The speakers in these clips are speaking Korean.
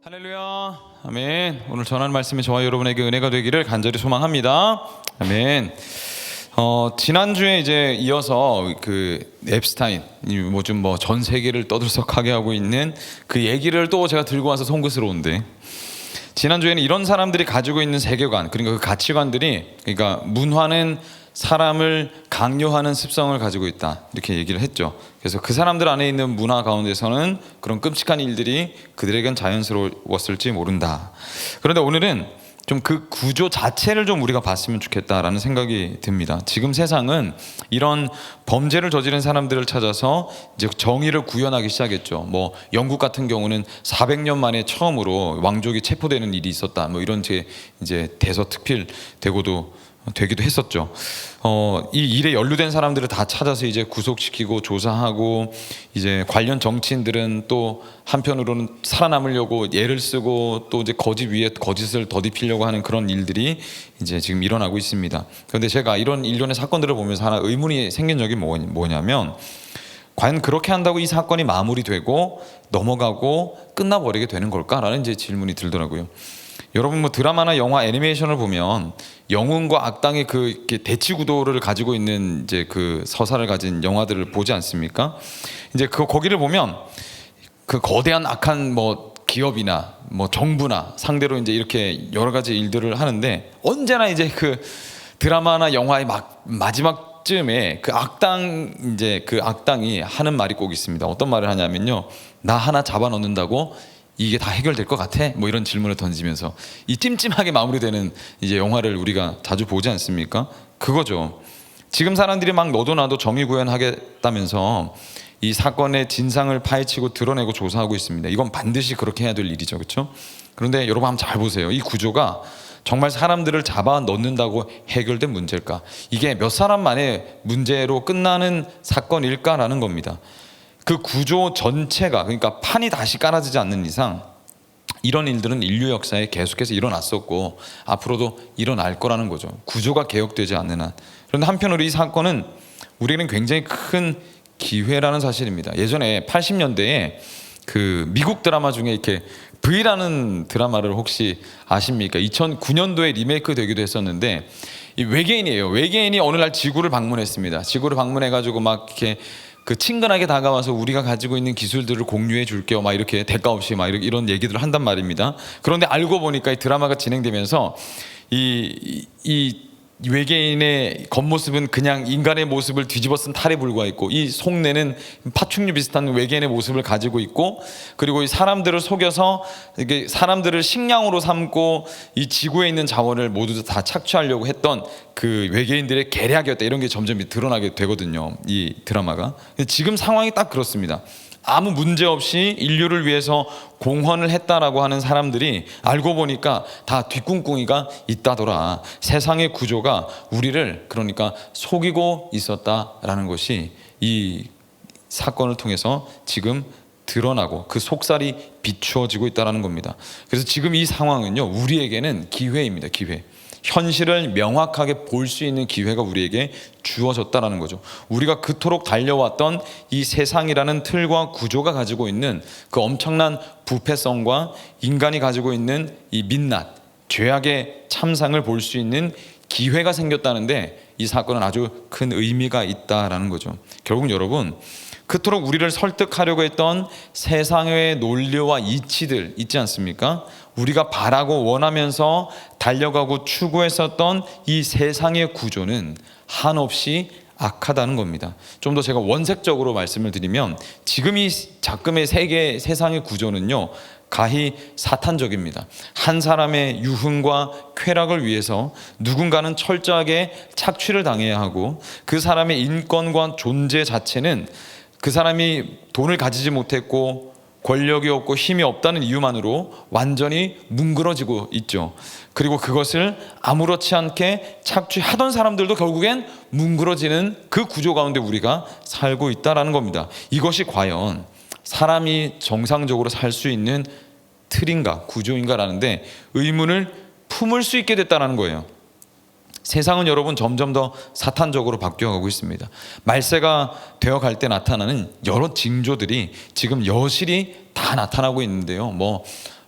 할렐루야, 아멘. 오늘 전하는 말씀이 저와 여러분에게 은혜가 되기를 간절히 소망합니다. 아멘. 지난주에 이제 이어서 그 앱스타인, 요즘 전 세계를 떠들썩하게 하고 있는 그 얘기를 또 제가 들고 와서 송구스러운데, 지난주에는 이런 사람들이 가지고 있는 세계관, 그러니까 그 가치관들이, 그러니까 문화는 사람을 강요하는 습성을 가지고 있다, 이렇게 얘기를 했죠. 그래서 그 사람들 안에 있는 문화 가운데서는 그런 끔찍한 일들이 그들에겐 자연스러웠을지 모른다. 그런데 오늘은 좀 그 구조 자체를 좀 우리가 봤으면 좋겠다라는 생각이 듭니다. 지금 세상은 이런 범죄를 저지른 사람들을 찾아서 이제 정의를 구현하기 시작했죠. 영국 같은 경우는 400년 만에 처음으로 왕족이 체포되는 일이 있었다, 이런 이제 대서특필 되기도 했었죠. 이 일에 연루된 사람들을 다 찾아서 이제 구속시키고 조사하고, 이제 관련 정치인들은 또 한편으로는 살아남으려고 예를 쓰고 또 이제 거짓 위에 거짓을 더디피려고 하는 그런 일들이 이제 지금 일어나고 있습니다. 그런데 제가 이런 일련의 사건들을 보면서 하나 의문이 생긴 적이 뭐냐면, 과연 그렇게 한다고 이 사건이 마무리되고 넘어가고 끝나버리게 되는 걸까라는 이제 질문이 들더라고요. 여러분 드라마나 영화, 애니메이션을 보면 영웅과 악당의 그 대치 구도를 가지고 있는 이제 그 서사를 가진 영화들을 보지 않습니까? 이제 거기를 보면 그 거대한 악한 기업이나 정부나 상대로 이제 이렇게 여러 가지 일들을 하는데, 언제나 이제 그 드라마나 영화의 마지막쯤에 그 악당이 하는 말이 꼭 있습니다. 어떤 말을 하냐면요, 나 하나 잡아넣는다고 이게 다 해결될 것 같아? 이런 질문을 던지면서 이 찜찜하게 마무리되는 이제 영화를 우리가 자주 보지 않습니까? 그거죠. 지금 사람들이 막 너도 나도 정의 구현하겠다면서 이 사건의 진상을 파헤치고 드러내고 조사하고 있습니다. 이건 반드시 그렇게 해야 될 일이죠, 그렇죠? 그런데 여러분 한번 잘 보세요. 이 구조가 정말 사람들을 잡아 넣는다고 해결된 문제일까? 이게 몇 사람만의 문제로 끝나는 사건일까라는 겁니다. 그 구조 전체가, 그러니까 판이 다시 깔아지지 않는 이상 이런 일들은 인류 역사에 계속해서 일어났었고 앞으로도 일어날 거라는 거죠. 구조가 개혁되지 않는 한. 그런데 한편으로 이 사건은 우리에게는 굉장히 큰 기회라는 사실입니다. 예전에 80년대에 그 미국 드라마 중에 이렇게 V라는 드라마를 혹시 아십니까? 2009년도에 리메이크 되기도 했었는데, 이 외계인이에요. 외계인이 어느 날 지구를 방문했습니다. 지구를 방문해가지고 막 이렇게 그 친근하게 다가와서 우리가 가지고 있는 기술들을 공유해 줄게요, 이렇게 대가 없이 이런 얘기들을 한단 말입니다. 그런데 알고 보니까 이 드라마가 진행되면서 이 외계인의 겉모습은 그냥 인간의 모습을 뒤집어 쓴 탈에 불과했고, 이 속내는 파충류 비슷한 외계인의 모습을 가지고 있고, 그리고 이 사람들을 속여서 이게 사람들을 식량으로 삼고 이 지구에 있는 자원을 모두 다 착취하려고 했던 그 외계인들의 계략이었다, 이런 게 점점 드러나게 되거든요, 이 드라마가. 지금 상황이 딱 그렇습니다. 아무 문제 없이 인류를 위해서 공헌을 했다라고 하는 사람들이 알고 보니까 다 뒷꿍꿍이가 있다더라. 세상의 구조가 우리를 그러니까 속이고 있었다라는 것이 이 사건을 통해서 지금 드러나고 그 속살이 비추어지고 있다는 겁니다. 그래서 지금 이 상황은요, 우리에게는 기회입니다. 기회. 현실을 명확하게 볼 수 있는 기회가 우리에게 주어졌다는 거죠. 우리가 그토록 달려왔던 이 세상이라는 틀과 구조가 가지고 있는 그 엄청난 부패성과 인간이 가지고 있는 이 민낯, 죄악의 참상을 볼 수 있는 기회가 생겼다는데, 이 사건은 아주 큰 의미가 있다라는 거죠. 결국 여러분, 그토록 우리를 설득하려고 했던 세상의 논리와 이치들 있지 않습니까? 우리가 바라고 원하면서 달려가고 추구했었던 이 세상의 구조는 한없이 악하다는 겁니다. 좀 더 제가 원색적으로 말씀을 드리면, 지금 이 작금의 세상의 구조는요, 가히 사탄적입니다. 한 사람의 유흥과 쾌락을 위해서 누군가는 철저하게 착취를 당해야 하고, 그 사람의 인권과 존재 자체는 그 사람이 돈을 가지지 못했고 권력이 없고 힘이 없다는 이유만으로 완전히 뭉그러지고 있죠. 그리고 그것을 아무렇지 않게 착취하던 사람들도 결국엔 뭉그러지는 그 구조 가운데 우리가 살고 있다는 겁니다. 이것이 과연 사람이 정상적으로 살 수 있는 틀인가, 구조인가라는데 의문을 품을 수 있게 됐다는 거예요. 세상은 여러분 점점 더 사탄적으로 바뀌어가고 있습니다. 말세가 되어갈 때 나타나는 여러 징조들이 지금 여실히 다 나타나고 있는데요.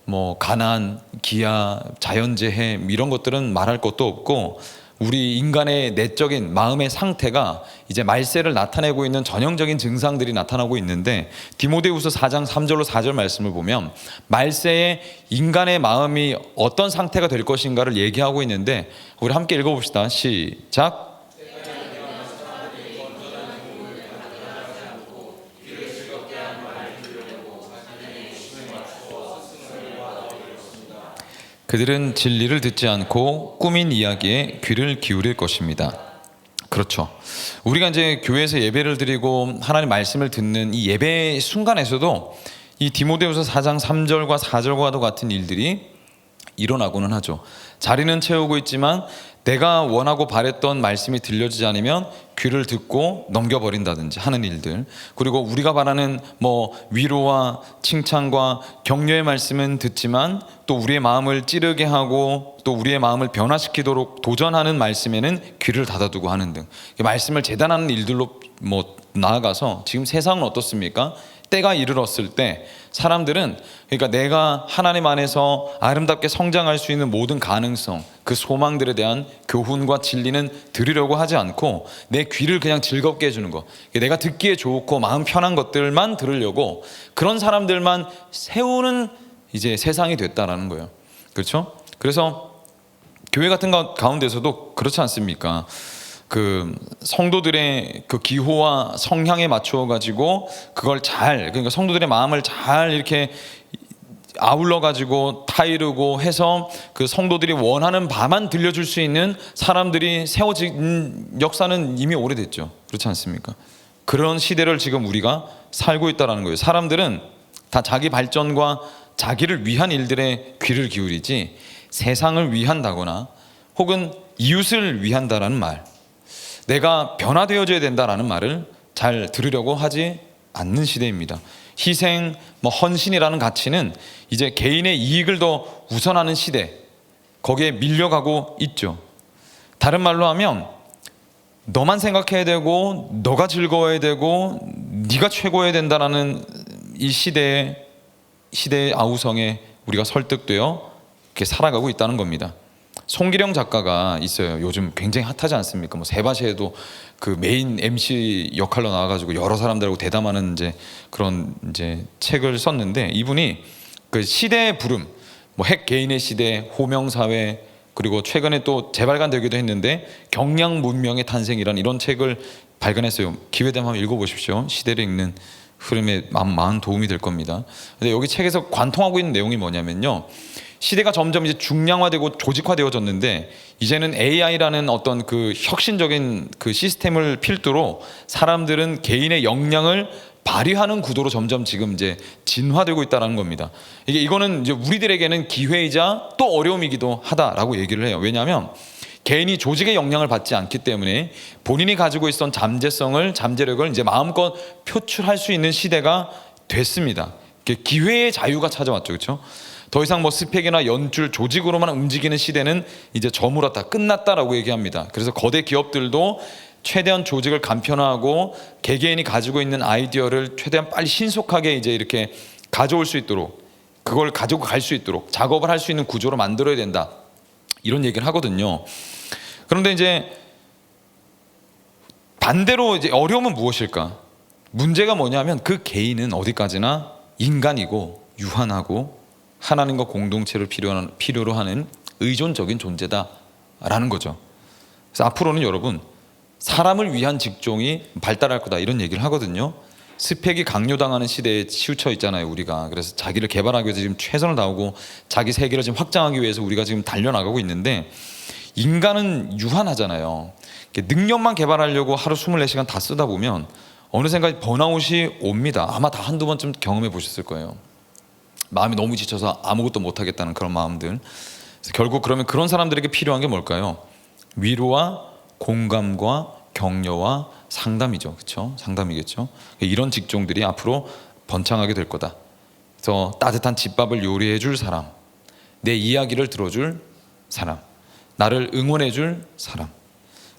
뭐 가난, 기아, 자연재해 이런 것들은 말할 것도 없고 우리 인간의 내적인 마음의 상태가 이제 말세를 나타내고 있는 전형적인 증상들이 나타나고 있는데 디모데후서 4장 3절로 4절 말씀을 보면 말세에 인간의 마음이 어떤 상태가 될 것인가를 얘기하고 있는데 우리 함께 읽어봅시다. 시작. 그들은 진리를 듣지 않고 꾸민 이야기에 귀를 기울일 것입니다. 그렇죠. 우리가 이제 교회에서 예배를 드리고 하나님 말씀을 듣는 이 예배 순간에서도 이 디모데후서 4장 3절과 4절과도 같은 일들이 일어나고는 하죠. 자리는 채우고 있지만 내가 원하고 바랬던 말씀이 들려지지 않으면 귀를 듣고 넘겨버린다든지 하는 일들, 그리고 우리가 바라는 뭐 위로와 칭찬과 격려의 말씀은 듣지만 또 우리의 마음을 찌르게 하고 또 우리의 마음을 변화시키도록 도전하는 말씀에는 귀를 닫아두고 하는 등 말씀을 재단하는 일들로 뭐 나아가서 지금 세상은 어떻습니까? 때가 이르렀을 때 사람들은 그러니까 내가 하나님 안에서 아름답게 성장할 수 있는 모든 가능성, 그 소망들에 대한 교훈과 진리는 들으려고 하지 않고 내 귀를 그냥 즐겁게 해주는 거, 내가 듣기에 좋고 마음 편한 것들만 들으려고 그런 사람들만 세우는 이제 세상이 됐다라는 거예요. 그렇죠? 그래서 교회 같은 가운데서도 그렇지 않습니까? 그 성도들의 그 기호와 성향에 맞추어 가지고 그걸 잘, 그러니까 성도들의 마음을 잘 이렇게 아울러 가지고 타이르고 해서 그 성도들이 원하는 바만 들려줄 수 있는 사람들이 세워진 역사는 이미 오래됐죠. 그렇지 않습니까? 그런 시대를 지금 우리가 살고 있다는 거예요. 사람들은 다 자기 발전과 자기를 위한 일들에 귀를 기울이지 세상을 위한다거나 혹은 이웃을 위한다라는 말, 내가 변화되어져야 된다라는 말을 잘 들으려고 하지 않는 시대입니다. 희생, 헌신이라는 가치는 이제 개인의 이익을 더 우선하는 시대, 거기에 밀려가고 있죠. 다른 말로 하면 너만 생각해야 되고 너가 즐거워야 되고 네가 최고여야 된다라는 이 시대의 아우성에 우리가 설득되어 이렇게 살아가고 있다는 겁니다. 송기령 작가가 있어요. 요즘 굉장히 핫하지 않습니까? 뭐 세바시에도 그 메인 MC 역할로 나와가지고 여러 사람들하고 대담하는 이제 그런 이제 책을 썼는데, 이분이 그 시대의 부름, 뭐 핵 개인의 시대, 호명 사회, 그리고 최근에 또 재발간되기도 했는데 경량 문명의 탄생이란 이런 책을 발간했어요. 기회 되면 한번 읽어보십시오. 시대를 읽는 흐름에 많은 도움이 될 겁니다. 근데 여기 책에서 관통하고 있는 내용이 뭐냐면요, 시대가 점점 이제 중량화되고 조직화되어졌는데 이제는 AI라는 어떤 그 혁신적인 그 시스템을 필두로 사람들은 개인의 역량을 발휘하는 구도로 점점 지금 이제 진화되고 있다는 겁니다. 이거는 이제 우리들에게는 기회이자 또 어려움이기도 하다라고 얘기를 해요. 왜냐하면 개인이 조직의 영향을 받지 않기 때문에 본인이 가지고 있던 잠재력을 이제 마음껏 표출할 수 있는 시대가 됐습니다. 기회의 자유가 찾아왔죠, 그렇죠? 더 이상 뭐 스펙이나 연출, 조직으로만 움직이는 시대는 이제 저물었다, 끝났다라고 얘기합니다. 그래서 거대 기업들도 최대한 조직을 간편화하고 개개인이 가지고 있는 아이디어를 최대한 빨리 신속하게 이제 이렇게 가져올 수 있도록, 그걸 가지고 갈 수 있도록 작업을 할 수 있는 구조로 만들어야 된다, 이런 얘기를 하거든요. 그런데 이제 반대로 이제 어려움은 무엇일까? 문제가 뭐냐면 그 개인은 어디까지나 인간이고 유한하고 하나님과 공동체를 필요로 하는 의존적인 존재다라는 거죠. 그래서 앞으로는 여러분, 사람을 위한 직종이 발달할 거다, 이런 얘기를 하거든요. 스펙이 강요당하는 시대에 치우쳐 있잖아요, 우리가. 그래서 자기를 개발하기 위해서 지금 최선을 다하고 자기 세계를 지금 확장하기 위해서 우리가 지금 달려나가고 있는데, 인간은 유한하잖아요. 능력만 개발하려고 하루 24시간 다 쓰다 보면 어느샌가 번아웃이 옵니다. 아마 다 한두 번쯤 경험해 보셨을 거예요. 마음이 너무 지쳐서 아무것도 못하겠다는 그런 마음들. 그래서 결국 그러면 그런 사람들에게 필요한 게 뭘까요? 위로와 공감과 격려와 상담이죠. 그렇죠? 상담이겠죠. 이런 직종들이 앞으로 번창하게 될 거다. 그래서 따뜻한 집밥을 요리해 줄 사람, 내 이야기를 들어줄 사람, 나를 응원해 줄 사람,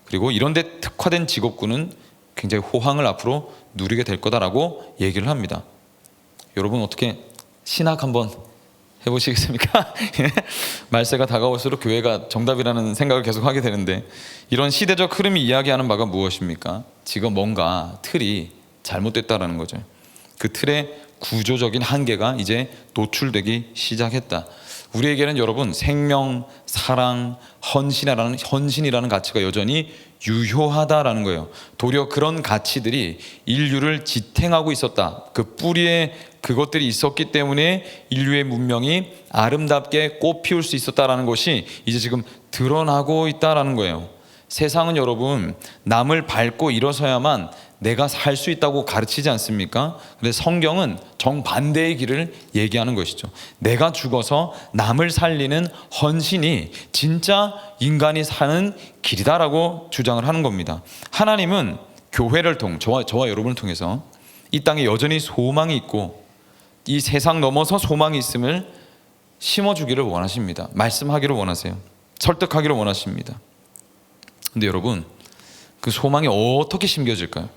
그리고 이런 데 특화된 직업군은 굉장히 호황을 앞으로 누리게 될 거다라고 얘기를 합니다. 여러분, 어떻게 신학 한번 해보시겠습니까? 예. 말세가 다가올수록 교회가 정답이라는 생각을 계속 하게 되는데, 이런 시대적 흐름이 이야기하는 바가 무엇입니까? 지금 뭔가 틀이 잘못됐다라는 거죠. 그 틀의 구조적인 한계가 이제 노출되기 시작했다. 우리에게는 여러분, 생명, 사랑, 헌신이라는 가치가 여전히 유효하다라는 거예요. 도리어 그런 가치들이 인류를 지탱하고 있었다. 그 뿌리에 그것들이 있었기 때문에 인류의 문명이 아름답게 꽃 피울 수 있었다라는 것이 이제 지금 드러나고 있다라는 거예요. 세상은 여러분, 남을 밟고 일어서야만 내가 살 수 있다고 가르치지 않습니까? 근데 성경은 정반대의 길을 얘기하는 것이죠. 내가 죽어서 남을 살리는 헌신이 진짜 인간이 사는 길이다라고 주장을 하는 겁니다. 하나님은 교회를 저와 여러분을 통해서 이 땅에 여전히 소망이 있고 이 세상 넘어서 소망이 있음을 심어주기를 원하십니다. 말씀하기를 원하세요. 설득하기를 원하십니다. 근데 여러분, 그 소망이 어떻게 심겨질까요?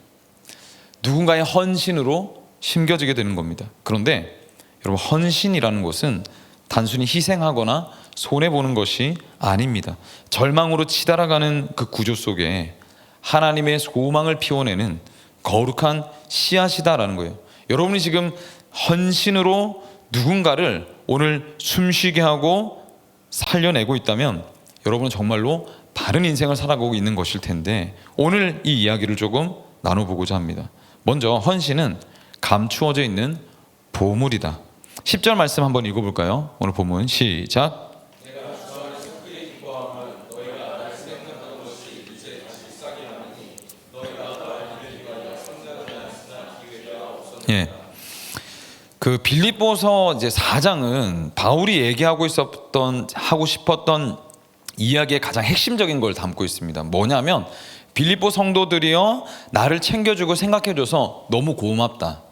누군가의 헌신으로 심겨지게 되는 겁니다. 그런데 여러분, 헌신이라는 것은 단순히 희생하거나 손해보는 것이 아닙니다. 절망으로 치달아가는 그 구조 속에 하나님의 소망을 피워내는 거룩한 씨앗이다라는 거예요. 여러분이 지금 헌신으로 누군가를 오늘 숨쉬게 하고 살려내고 있다면 여러분은 정말로 바른 인생을 살아가고 있는 것일 텐데, 오늘 이 이야기를 조금 나눠보고자 합니다. 먼저 헌신은 감추어져 있는 보물이다. 10절 말씀 한번 읽어볼까요? 오늘 본문 시작. 예. 그 빌립보서 이제 4장은 바울이 얘기하고 하고 싶었던 이야기의 가장 핵심적인 걸 담고 있습니다. 뭐냐면, 빌립보 성도들이여, 나를 챙겨주고 생각해줘서 너무 고맙다.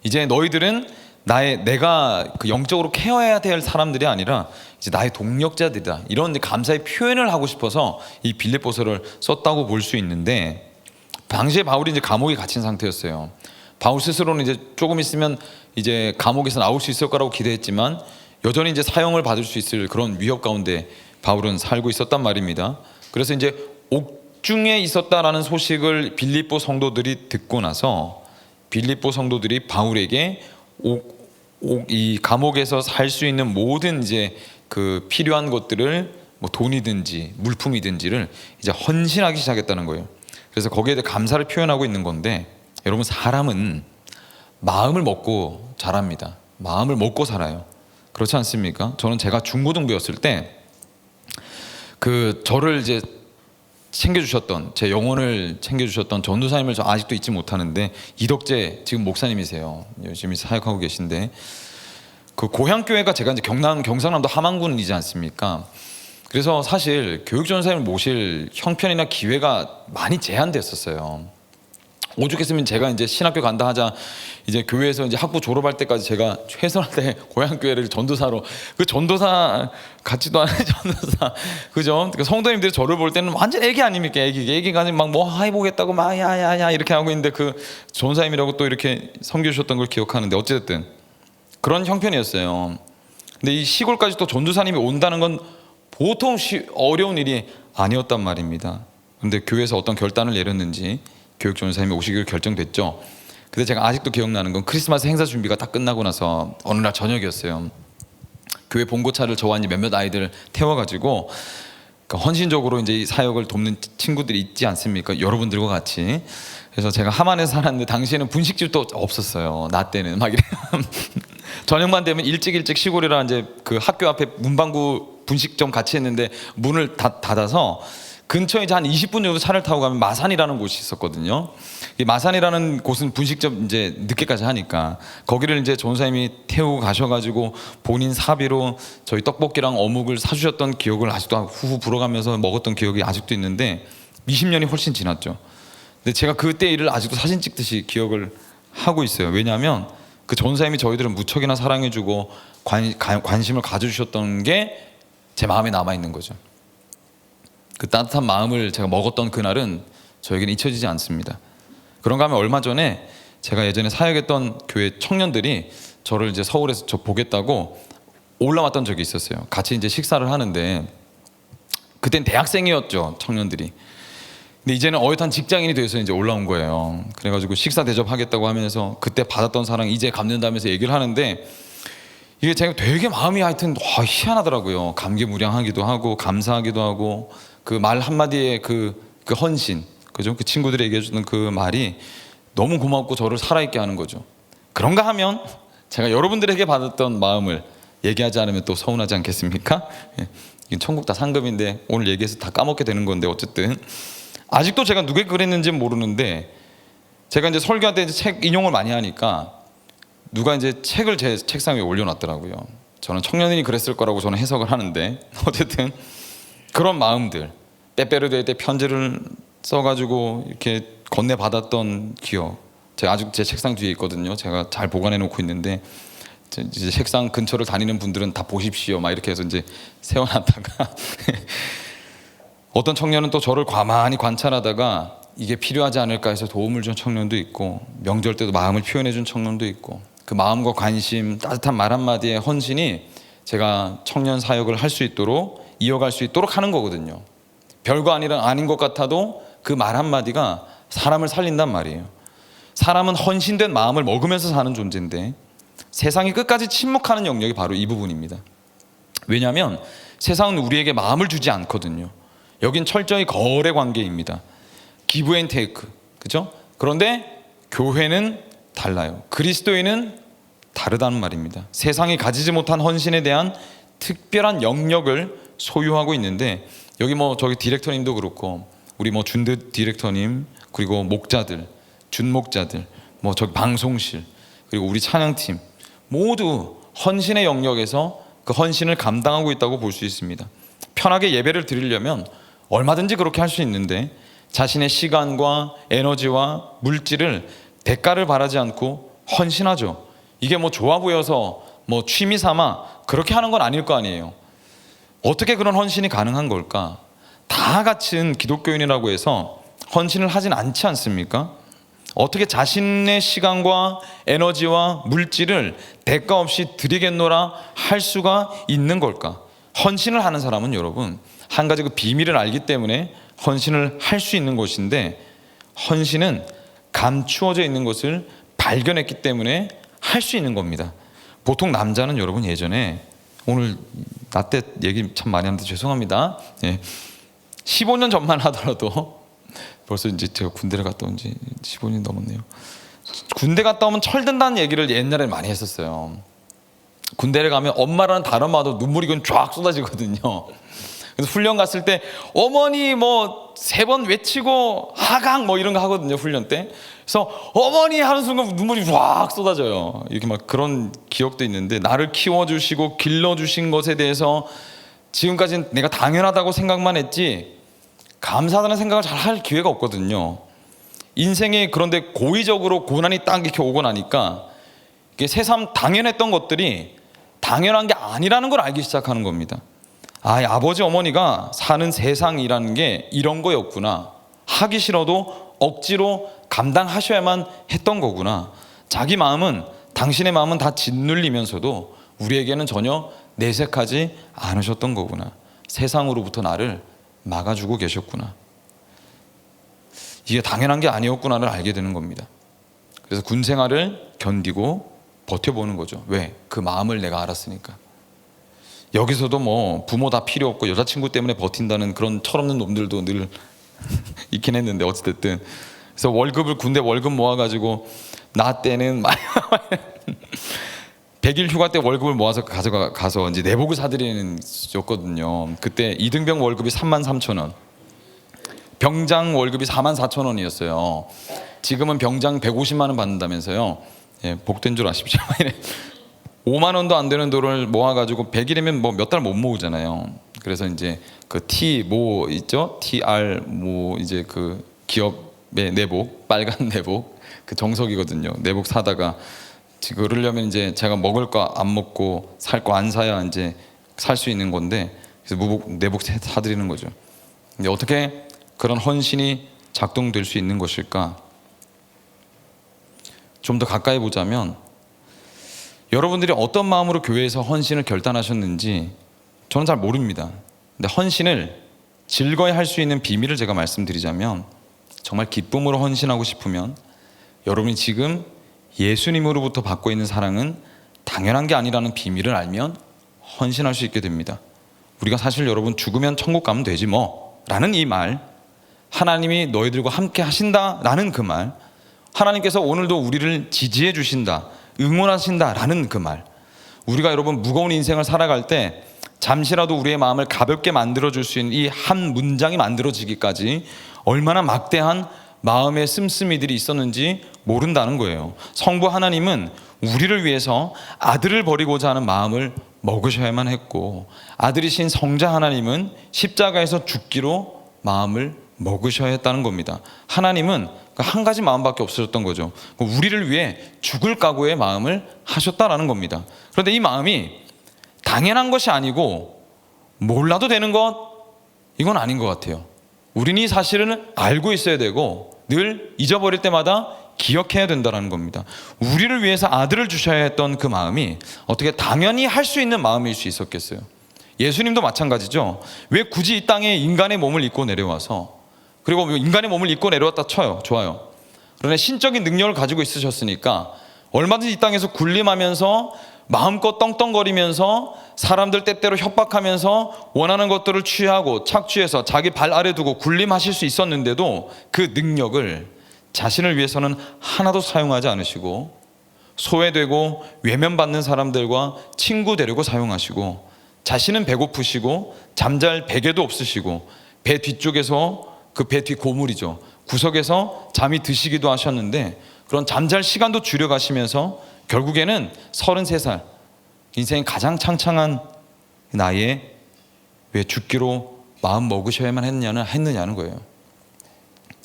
이제 너희들은 내가 그 영적으로 케어해야 될 사람들이 아니라 이제 나의 동력자들이다. 이런 감사의 표현을 하고 싶어서 이 빌립보서를 썼다고 볼 수 있는데, 당시에 바울이 이제 감옥에 갇힌 상태였어요. 바울 스스로는 이제 조금 있으면 이제 감옥에서 나올 수 있을 거라고 기대했지만 여전히 이제 사형을 받을 수 있을 그런 위협 가운데 바울은 살고 있었단 말입니다. 그래서 이제 옥중에 있었다라는 소식을 빌립보 성도들이 듣고 나서 빌립보 성도들이 바울에게 이 감옥에서 살 수 있는 모든 이제 그 필요한 것들을 뭐 돈이든지 물품이든지를 이제 헌신하기 시작했다는 거예요. 그래서 거기에 대해 감사를 표현하고 있는 건데, 여러분, 사람은 마음을 먹고 자랍니다. 마음을 먹고 살아요. 그렇지 않습니까? 저는 제가 중고등부였을 때 그 저를 이제 챙겨주셨던, 제 영혼을 챙겨주셨던 전도사님을 저 아직도 잊지 못하는데, 이덕재 지금 목사님이세요. 열심히 사역하고 계신데, 그 고향교회가 제가 이제 경상남도 함안군이지 않습니까? 그래서 사실 교육전사님을 모실 형편이나 기회가 많이 제한됐었어요. 오죽했으면 제가 이제 신학교 간다 하자 이제 교회에서 이제 학부 졸업할 때까지 제가 최선을 다해 고향교회를 전도사로, 그 전도사 같지도 않은 전도사, 그죠? 그 성도님들이 저를 볼 때는 완전 애기 아닙니까? 애기가 막 뭐 해보겠다고 막 야야야 이렇게 하고 있는데, 그 전사님이라고 또 이렇게 섬겨주셨던 걸 기억하는데, 어쨌든 그런 형편이었어요. 근데 이 시골까지 또 전도사님이 온다는 건 보통 어려운 일이 아니었단 말입니다. 근데 교회에서 어떤 결단을 내렸는지 교육전사님이 오시기로 결정됐죠. 근데 제가 아직도 기억나는 건 크리스마스 행사 준비가 다 끝나고 나서 어느 날 저녁이었어요. 교회 봉고차를 저와 이제 몇몇 아이들 태워가지고 헌신적으로 이제 이 사역을 돕는 친구들이 있지 않습니까? 여러분들과 같이. 그래서 제가 함안에서 살았는데 당시에는 분식집도 없었어요. 나 때는 막 이래. 저녁만 되면 일찍 시골이라 이제 그 학교 앞에 문방구 분식점 같이 했는데 문을 닫아서 근처에 이제 한 20분 정도 차를 타고 가면 마산이라는 곳이 있었거든요. 이 마산이라는 곳은 분식점 이제 늦게까지 하니까 거기를 이제 전사님이 태우고 가셔가지고 본인 사비로 저희 떡볶이랑 어묵을 사주셨던 기억을 아직도 후후 불어가면서 먹었던 기억이 아직도 있는데, 20년이 훨씬 지났죠. 근데 제가 그때 일을 아직도 사진 찍듯이 기억을 하고 있어요. 왜냐하면 그 전사님이 저희들을 무척이나 사랑해주고 관심을 가져주셨던 게 제 마음에 남아있는 거죠. 그 따뜻한 마음을 제가 먹었던 그날은 저에게는 잊혀지지 않습니다. 그런가 하면 얼마 전에 제가 예전에 사역했던 교회 청년들이 저를 이제 서울에서 저 보겠다고 올라왔던 적이 있었어요. 같이 이제 식사를 하는데 그땐 대학생이었죠, 청년들이. 근데 이제는 어엿한 직장인이 돼서 이제 올라온 거예요. 그래가지고 식사 대접하겠다고 하면서 그때 받았던 사랑 이제 갚는다면서 얘기를 하는데, 이게 제가 되게 마음이 하여튼 희한하더라고요. 감개무량하기도 하고 감사하기도 하고, 그 말 한마디에 그 헌신, 그죠? 그 친구들이 얘기해주는 그 말이 너무 고맙고 저를 살아있게 하는 거죠. 그런가 하면 제가 여러분들에게 받았던 마음을 얘기하지 않으면 또 서운하지 않겠습니까? 이게 천국 다 상급인데 오늘 얘기해서 다 까먹게 되는 건데, 어쨌든 아직도 제가 누가 그랬는지는 모르는데, 제가 이제 설교할 때 이제 책 인용을 많이 하니까 누가 이제 책을 제 책상 위에 올려놨더라고요. 저는 청년인이 그랬을 거라고 저는 해석을 하는데, 어쨌든 그런 마음들, 빼빼로데이 때 편지를 써가지고 이렇게 건네받았던 기억, 제가 아직 제 책상 뒤에 있거든요. 제가 잘 보관해 놓고 있는데, 이제 책상 근처를 다니는 분들은 다 보십시오 막 이렇게 해서 이제 세워놨다가 어떤 청년은 또 저를 가만히 관찰하다가 이게 필요하지 않을까 해서 도움을 준 청년도 있고, 명절 때도 마음을 표현해 준 청년도 있고, 그 마음과 관심, 따뜻한 말 한마디의 헌신이 제가 청년 사역을 할 수 있도록, 이어갈 수 있도록 하는 거거든요. 별거 아닌 것 같아도 그 말 한마디가 사람을 살린단 말이에요. 사람은 헌신된 마음을 먹으면서 사는 존재인데, 세상이 끝까지 침묵하는 영역이 바로 이 부분입니다. 왜냐하면 세상은 우리에게 마음을 주지 않거든요. 여긴 철저히 거래 관계입니다. 기브 앤 테이크, 그죠? 그런데 교회는 달라요. 그리스도인은 다르다는 말입니다. 세상이 가지지 못한 헌신에 대한 특별한 영역을 소유하고 있는데, 여기 뭐 저기 디렉터님도 그렇고, 우리 뭐 준드 디렉터님, 그리고 목자들, 준목자들, 뭐 저기 방송실, 그리고 우리 찬양팀 모두 헌신의 영역에서 그 헌신을 감당하고 있다고 볼 수 있습니다. 편하게 예배를 드리려면 얼마든지 그렇게 할 수 있는데, 자신의 시간과 에너지와 물질을 대가를 바라지 않고 헌신하죠. 이게 뭐 좋아 보여서 뭐 취미 삼아 그렇게 하는 건 아닐 거 아니에요. 어떻게 그런 헌신이 가능한 걸까? 다 같은 기독교인이라고 해서 헌신을 하진 않지 않습니까? 어떻게 자신의 시간과 에너지와 물질을 대가 없이 드리겠노라 할 수가 있는 걸까? 헌신을 하는 사람은 여러분 한 가지 그 비밀을 알기 때문에 헌신을 할 수 있는 것인데, 헌신은 감추어져 있는 것을 발견했기 때문에 할 수 있는 겁니다. 보통 남자는 여러분, 예전에, 오늘 나 때 얘기 참 많이 하는데 죄송합니다. 15년 전만 하더라도, 벌써 이제 제가 군대를 갔다 온 지 15년 넘었네요. 군대 갔다 오면 철든다는 얘기를 옛날에 많이 했었어요. 군대를 가면 엄마라는 단어만 도 눈물이 그냥 쫙 쏟아지거든요. 그래서 훈련 갔을 때 어머니 뭐 3번 외치고 하강 뭐 이런 거 하거든요, 훈련 때. 그래서 어머니 하는 순간 눈물이 확 쏟아져요. 이렇게 막 그런 기억도 있는데, 나를 키워주시고 길러주신 것에 대해서 지금까지는 내가 당연하다고 생각만 했지 감사하다는 생각을 잘 할 기회가 없거든요. 인생에 그런데 고의적으로 고난이 딱 이렇게 오고 나니까 이게 새삼 당연했던 것들이 당연한 게 아니라는 걸 알기 시작하는 겁니다. 아버지 어머니가 사는 세상이라는 게 이런 거였구나. 하기 싫어도 억지로 감당하셔야만 했던 거구나. 자기 마음은, 당신의 마음은 다 짓눌리면서도 우리에게는 전혀 내색하지 않으셨던 거구나. 세상으로부터 나를 막아주고 계셨구나. 이게 당연한 게 아니었구나를 알게 되는 겁니다. 그래서 군 생활을 견디고 버텨보는 거죠. 왜? 그 마음을 내가 알았으니까. 여기서도 뭐 부모 다 필요 없고 여자친구 때문에 버틴다는 그런 철없는 놈들도 늘 있긴 했는데, 어찌됐든 그래서 군대 월급 모아가지고, 나 때는 100일 휴가 때 월급을 모아서 가서 이제 내복을 사드리는 였거든요. 그때 이등병 월급이 33,000원, 병장 월급이 44,000원이었어요. 지금은 병장 150만 원 받는다면서요. 복된 줄 아십시오. 5만 원도 안 되는 돈을 모아가지고 100일이면 뭐 몇 달 못 모으잖아요. 그래서 이제 그 T 모 있죠? TR 모 이제 그 기업의 내복, 빨간 내복, 그 정석이거든요. 내복 사다가 그러려면 이제 제가 먹을 거 안 먹고 살 거 안 사야 이제 살 수 있는 건데, 그래서 내복 사드리는 거죠. 근데 어떻게 그런 헌신이 작동될 수 있는 것일까? 좀 더 가까이 보자면, 여러분들이 어떤 마음으로 교회에서 헌신을 결단하셨는지 저는 잘 모릅니다. 근데 헌신을 즐거이 할 수 있는 비밀을 제가 말씀드리자면, 정말 기쁨으로 헌신하고 싶으면 여러분이 지금 예수님으로부터 받고 있는 사랑은 당연한 게 아니라는 비밀을 알면 헌신할 수 있게 됩니다. 우리가 사실 여러분 죽으면 천국 가면 되지 뭐 라는 이 말, 하나님이 너희들과 함께 하신다 라는 그 말, 하나님께서 오늘도 우리를 지지해 주신다, 응원하신다 라는 그 말, 우리가 여러분 무거운 인생을 살아갈 때 잠시라도 우리의 마음을 가볍게 만들어줄 수 있는 이 한 문장이 만들어지기까지 얼마나 막대한 마음의 씀씀이들이 있었는지 모른다는 거예요. 성부 하나님은 우리를 위해서 아들을 버리고자 하는 마음을 먹으셔야만 했고, 아들이신 성자 하나님은 십자가에서 죽기로 마음을 먹으셔야 했다는 겁니다. 하나님은 한 가지 마음밖에 없으셨던 거죠. 우리를 위해 죽을 각오의 마음을 하셨다라는 겁니다. 그런데 이 마음이 당연한 것이 아니고 몰라도 되는 것, 이건 아닌 것 같아요. 우리는 이 사실을 알고 있어야 되고 늘 잊어버릴 때마다 기억해야 된다는 겁니다. 우리를 위해서 아들을 주셔야 했던 그 마음이 어떻게 당연히 할 수 있는 마음일 수 있었겠어요? 예수님도 마찬가지죠. 왜 굳이 이 땅에 인간의 몸을 입고 내려와서, 그리고 인간의 몸을 입고 내려왔다 쳐요. 좋아요. 그러나 신적인 능력을 가지고 있으셨으니까 얼마든지 이 땅에서 군림하면서 마음껏 떵떵거리면서 사람들 때때로 협박하면서 원하는 것들을 취하고 착취해서 자기 발 아래 두고 군림하실 수 있었는데도 그 능력을 자신을 위해서는 하나도 사용하지 않으시고 소외되고 외면받는 사람들과 친구 되려고 사용하시고, 자신은 배고프시고 잠잘 베개도 없으시고 배 뒤쪽에서, 그 배 뒤 고물이죠, 구석에서 잠이 드시기도 하셨는데 그런 잠잘 시간도 줄여가시면서 결국에는 33살, 인생의 가장 창창한 나이에 왜 죽기로 마음 먹으셔야만 했느냐는 거예요.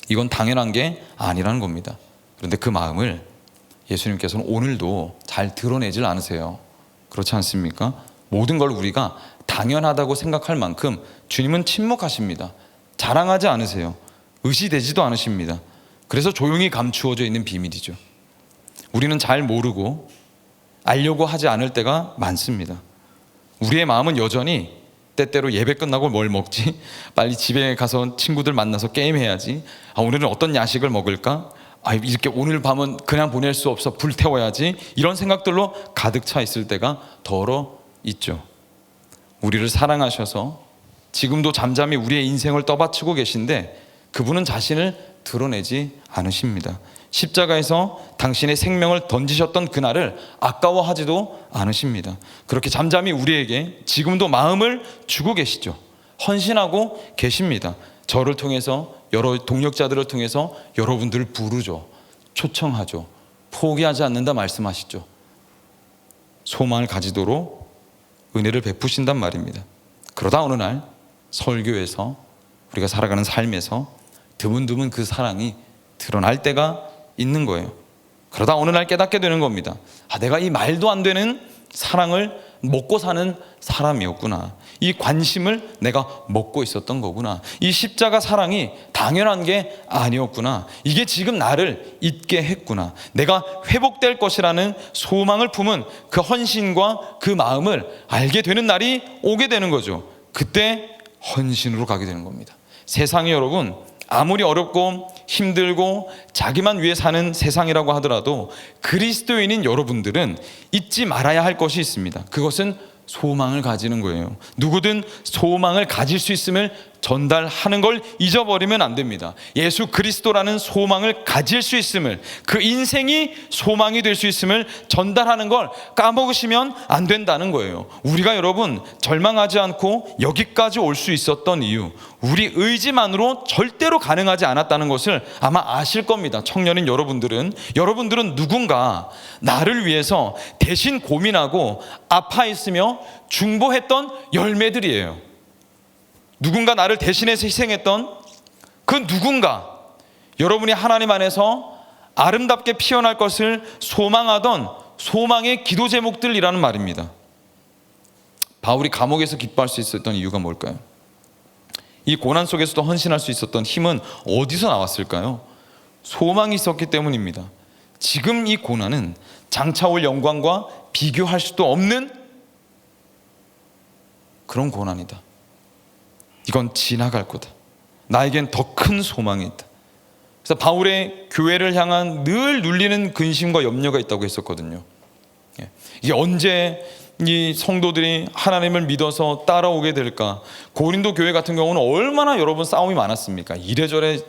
이건 당연한 게 아니라는 겁니다. 그런데 그 마음을 예수님께서는 오늘도 잘 드러내질 않으세요. 그렇지 않습니까? 모든 걸 우리가 당연하다고 생각할 만큼 주님은 침묵하십니다. 자랑하지 않으세요. 의시되지도 않으십니다. 그래서 조용히 감추어져 있는 비밀이죠. 우리는 잘 모르고 알려고 하지 않을 때가 많습니다. 우리의 마음은 여전히 때때로 예배 끝나고 뭘 먹지? 빨리 집에 가서 친구들 만나서 게임해야지. 오늘은 어떤 야식을 먹을까? 이렇게 오늘 밤은 그냥 보낼 수 없어, 불태워야지. 이런 생각들로 가득 차 있을 때가 더러 있죠. 우리를 사랑하셔서 지금도 잠잠히 우리의 인생을 떠받치고 계신데 그분은 자신을 드러내지 않으십니다. 십자가에서 당신의 생명을 던지셨던 그날을 아까워하지도 않으십니다. 그렇게 잠잠히 우리에게 지금도 마음을 주고 계시죠. 헌신하고 계십니다. 저를 통해서, 여러 동역자들을 통해서 여러분들을 부르죠. 초청하죠. 포기하지 않는다 말씀하시죠. 소망을 가지도록 은혜를 베푸신단 말입니다. 그러다 어느 날 설교에서, 우리가 살아가는 삶에서 드문드문 그 사랑이 드러날 때가 있는 거예요. 그러다 어느 날 깨닫게 되는 겁니다. 내가 이 말도 안 되는 사랑을 먹고 사는 사람이었구나. 이 관심을 내가 먹고 있었던 거구나. 이 십자가 사랑이 당연한 게 아니었구나. 이게 지금 나를 잊게 했구나. 내가 회복될 것이라는 소망을 품은 그 헌신과 그 마음을 알게 되는 날이 오게 되는 거죠. 그때 헌신으로 가게 되는 겁니다. 세상이 여러분 아무리 어렵고 힘들고 자기만 위해 사는 세상이라고 하더라도 그리스도인인 여러분들은 잊지 말아야 할 것이 있습니다. 그것은 소망을 가지는 거예요. 누구든 소망을 가질 수 있음을 전달하는 걸 잊어버리면 안 됩니다. 예수 그리스도라는 소망을 가질 수 있음을, 그 인생이 소망이 될 수 있음을 전달하는 걸 까먹으시면 안 된다는 거예요. 우리가 여러분 절망하지 않고 여기까지 올 수 있었던 이유, 우리 의지만으로 절대로 가능하지 않았다는 것을 아마 아실 겁니다. 청년인 여러분들은 누군가 나를 위해서 대신 고민하고 아파했으며 중보했던 열매들이에요. 누군가 나를 대신해서 희생했던 그 누군가, 여러분이 하나님 안에서 아름답게 피어날 것을 소망하던 소망의 기도 제목들이라는 말입니다. 바울이 감옥에서 기뻐할 수 있었던 이유가 뭘까요? 이 고난 속에서도 헌신할 수 있었던 힘은 어디서 나왔을까요? 소망이 있었기 때문입니다. 지금 이 고난은 장차올 영광과 비교할 수도 없는 그런 고난이다. 이건 지나갈 거다. 나에겐 더 큰 소망이 있다. 그래서 바울의 교회를 향한 늘 눌리는 근심과 염려가 있다고 했었거든요. 이게 언제 이 성도들이 하나님을 믿어서 따라오게 될까? 고린도 교회 같은 경우는 얼마나 여러분 싸움이 많았습니까? 이래저래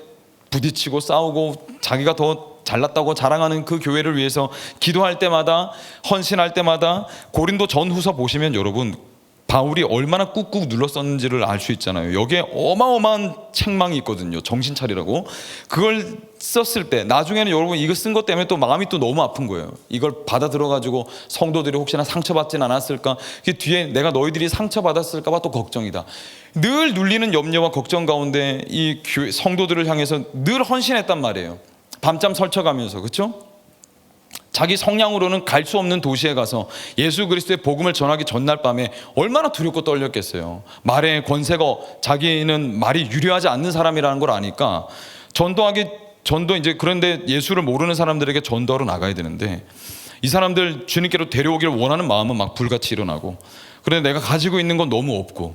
부딪히고 싸우고 자기가 더 잘났다고 자랑하는 그 교회를 위해서 기도할 때마다, 헌신할 때마다 고린도 전후서 보시면 여러분 바울이 얼마나 꾹꾹 눌렀었는지를 알 수 있잖아요. 여기에 어마어마한 책망이 있거든요. 정신 차리라고. 그걸 썼을 때 나중에는 여러분 이거 쓴 것 때문에 또 마음이 또 너무 아픈 거예요. 이걸 받아 들어가지고 성도들이 혹시나 상처받진 않았을까, 그 뒤에 내가 너희들이 상처받았을까 봐 또 걱정이다. 늘 눌리는 염려와 걱정 가운데 이 교회 성도들을 향해서 늘 헌신했단 말이에요. 밤잠 설쳐가면서. 그렇죠? 자기 성량으로는 갈 수 없는 도시에 가서 예수 그리스도의 복음을 전하기 전날 밤에 얼마나 두렵고 떨렸겠어요. 말의 권세가, 자기는 말이 유리하지 않는 사람이라는 걸 아니까 전도 이제, 그런데 예수를 모르는 사람들에게 전도하러 나가야 되는데 이 사람들 주님께로 데려오기를 원하는 마음은 막 불같이 일어나고, 그런데 내가 가지고 있는 건 너무 없고,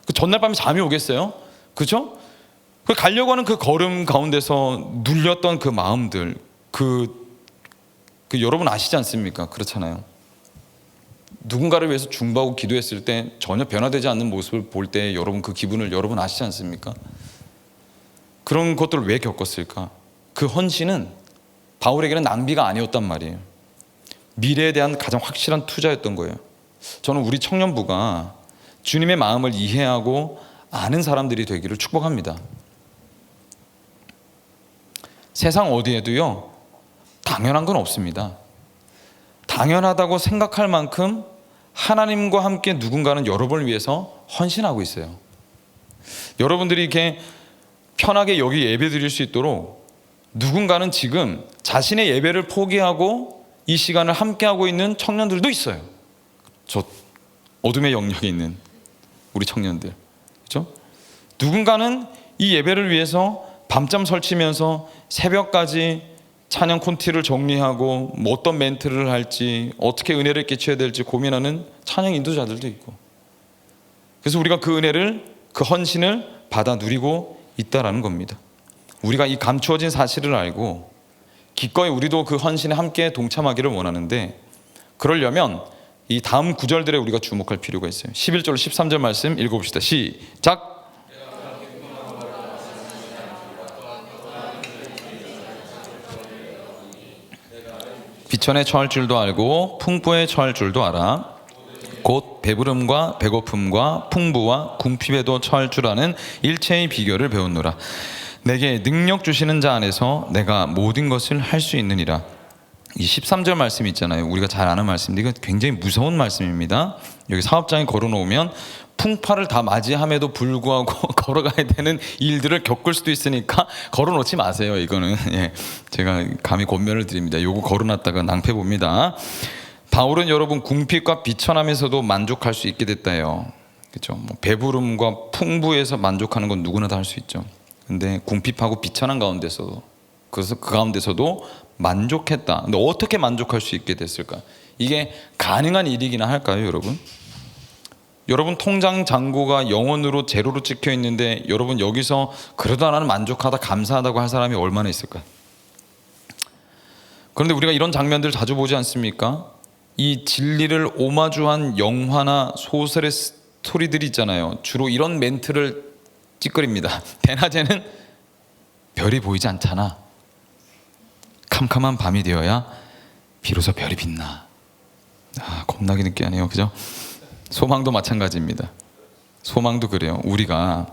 그 전날 밤에 잠이 오겠어요? 그렇죠? 그 가려고 하는 그 걸음 가운데서 눌렸던 그 마음들, 그 여러분 아시지 않습니까? 그렇잖아요. 누군가를 위해서 중보하고 기도했을 때 전혀 변화되지 않는 모습을 볼 때 여러분 그 기분을 여러분 아시지 않습니까? 그런 것들을 왜 겪었을까? 그 헌신은 바울에게는 낭비가 아니었단 말이에요. 미래에 대한 가장 확실한 투자였던 거예요. 저는 우리 청년부가 주님의 마음을 이해하고 아는 사람들이 되기를 축복합니다. 세상 어디에도요 당연한 건 없습니다. 당연하다고 생각할 만큼 하나님과 함께 누군가는 여러분을 위해서 헌신하고 있어요. 여러분들이 이렇게 편하게 여기 예배 드릴 수 있도록 누군가는 지금 자신의 예배를 포기하고 이 시간을 함께하고 있는 청년들도 있어요. 저 어둠의 영역에 있는 우리 청년들, 그렇죠? 누군가는 이 예배를 위해서 밤잠 설치면서 새벽까지 찬양 콘티를 정리하고 뭐 어떤 멘트를 할지, 어떻게 은혜를 끼쳐야 될지 고민하는 찬양 인도자들도 있고, 그래서 우리가 그 은혜를, 그 헌신을 받아 누리고 있다라는 겁니다. 우리가 이 감추어진 사실을 알고 기꺼이 우리도 그 헌신에 함께 동참하기를 원하는데, 그러려면 이 다음 구절들에 우리가 주목할 필요가 있어요. 11절 13절 말씀 읽어봅시다. 시작. 비천에 처할 줄도 알고 풍부에 처할 줄도 알아. 곧 배부름과 배고픔과 풍부와 궁핍에도 처할 줄 아는 일체의 비결을 배웠노라. 내게 능력 주시는 자 안에서 내가 모든 것을 할 수 있느니라. 이 13절 말씀 있잖아요. 우리가 잘 아는 말씀인데 이거 굉장히 무서운 말씀입니다. 여기 사업장에 걸어놓으면 풍파를 다 맞이함에도 불구하고 걸어가야 되는 일들을 겪을 수도 있으니까 걸어놓지 마세요. 이거는 제가 감히 권면을 드립니다. 요거 걸어놨다가 낭패 봅니다. 바울은 여러분 궁핍과 비천함에서도 만족할 수 있게 됐다요. 그렇죠? 뭐 배부름과 풍부에서 만족하는 건 누구나 다 할 수 있죠. 근데 궁핍하고 비천한 가운데서도, 그래서 그 가운데서도 만족했다. 근데 어떻게 만족할 수 있게 됐을까? 이게 가능한 일이기나 할까요, 여러분? 여러분 통장 잔고가 0원으로 제로로 찍혀 있는데 여러분 여기서 그래도 나는 만족하다, 감사하다고 할 사람이 얼마나 있을까요? 그런데 우리가 이런 장면들 자주 보지 않습니까? 이 진리를 오마주한 영화나 소설의 스토리들이 있잖아요. 주로 이런 멘트를 찌끄립니다. 대낮에는 별이 보이지 않잖아. 캄캄한 밤이 되어야 비로소 별이 빛나. 겁나게 느끼하네요. 그죠? 소망도 마찬가지입니다. 소망도 그래요. 우리가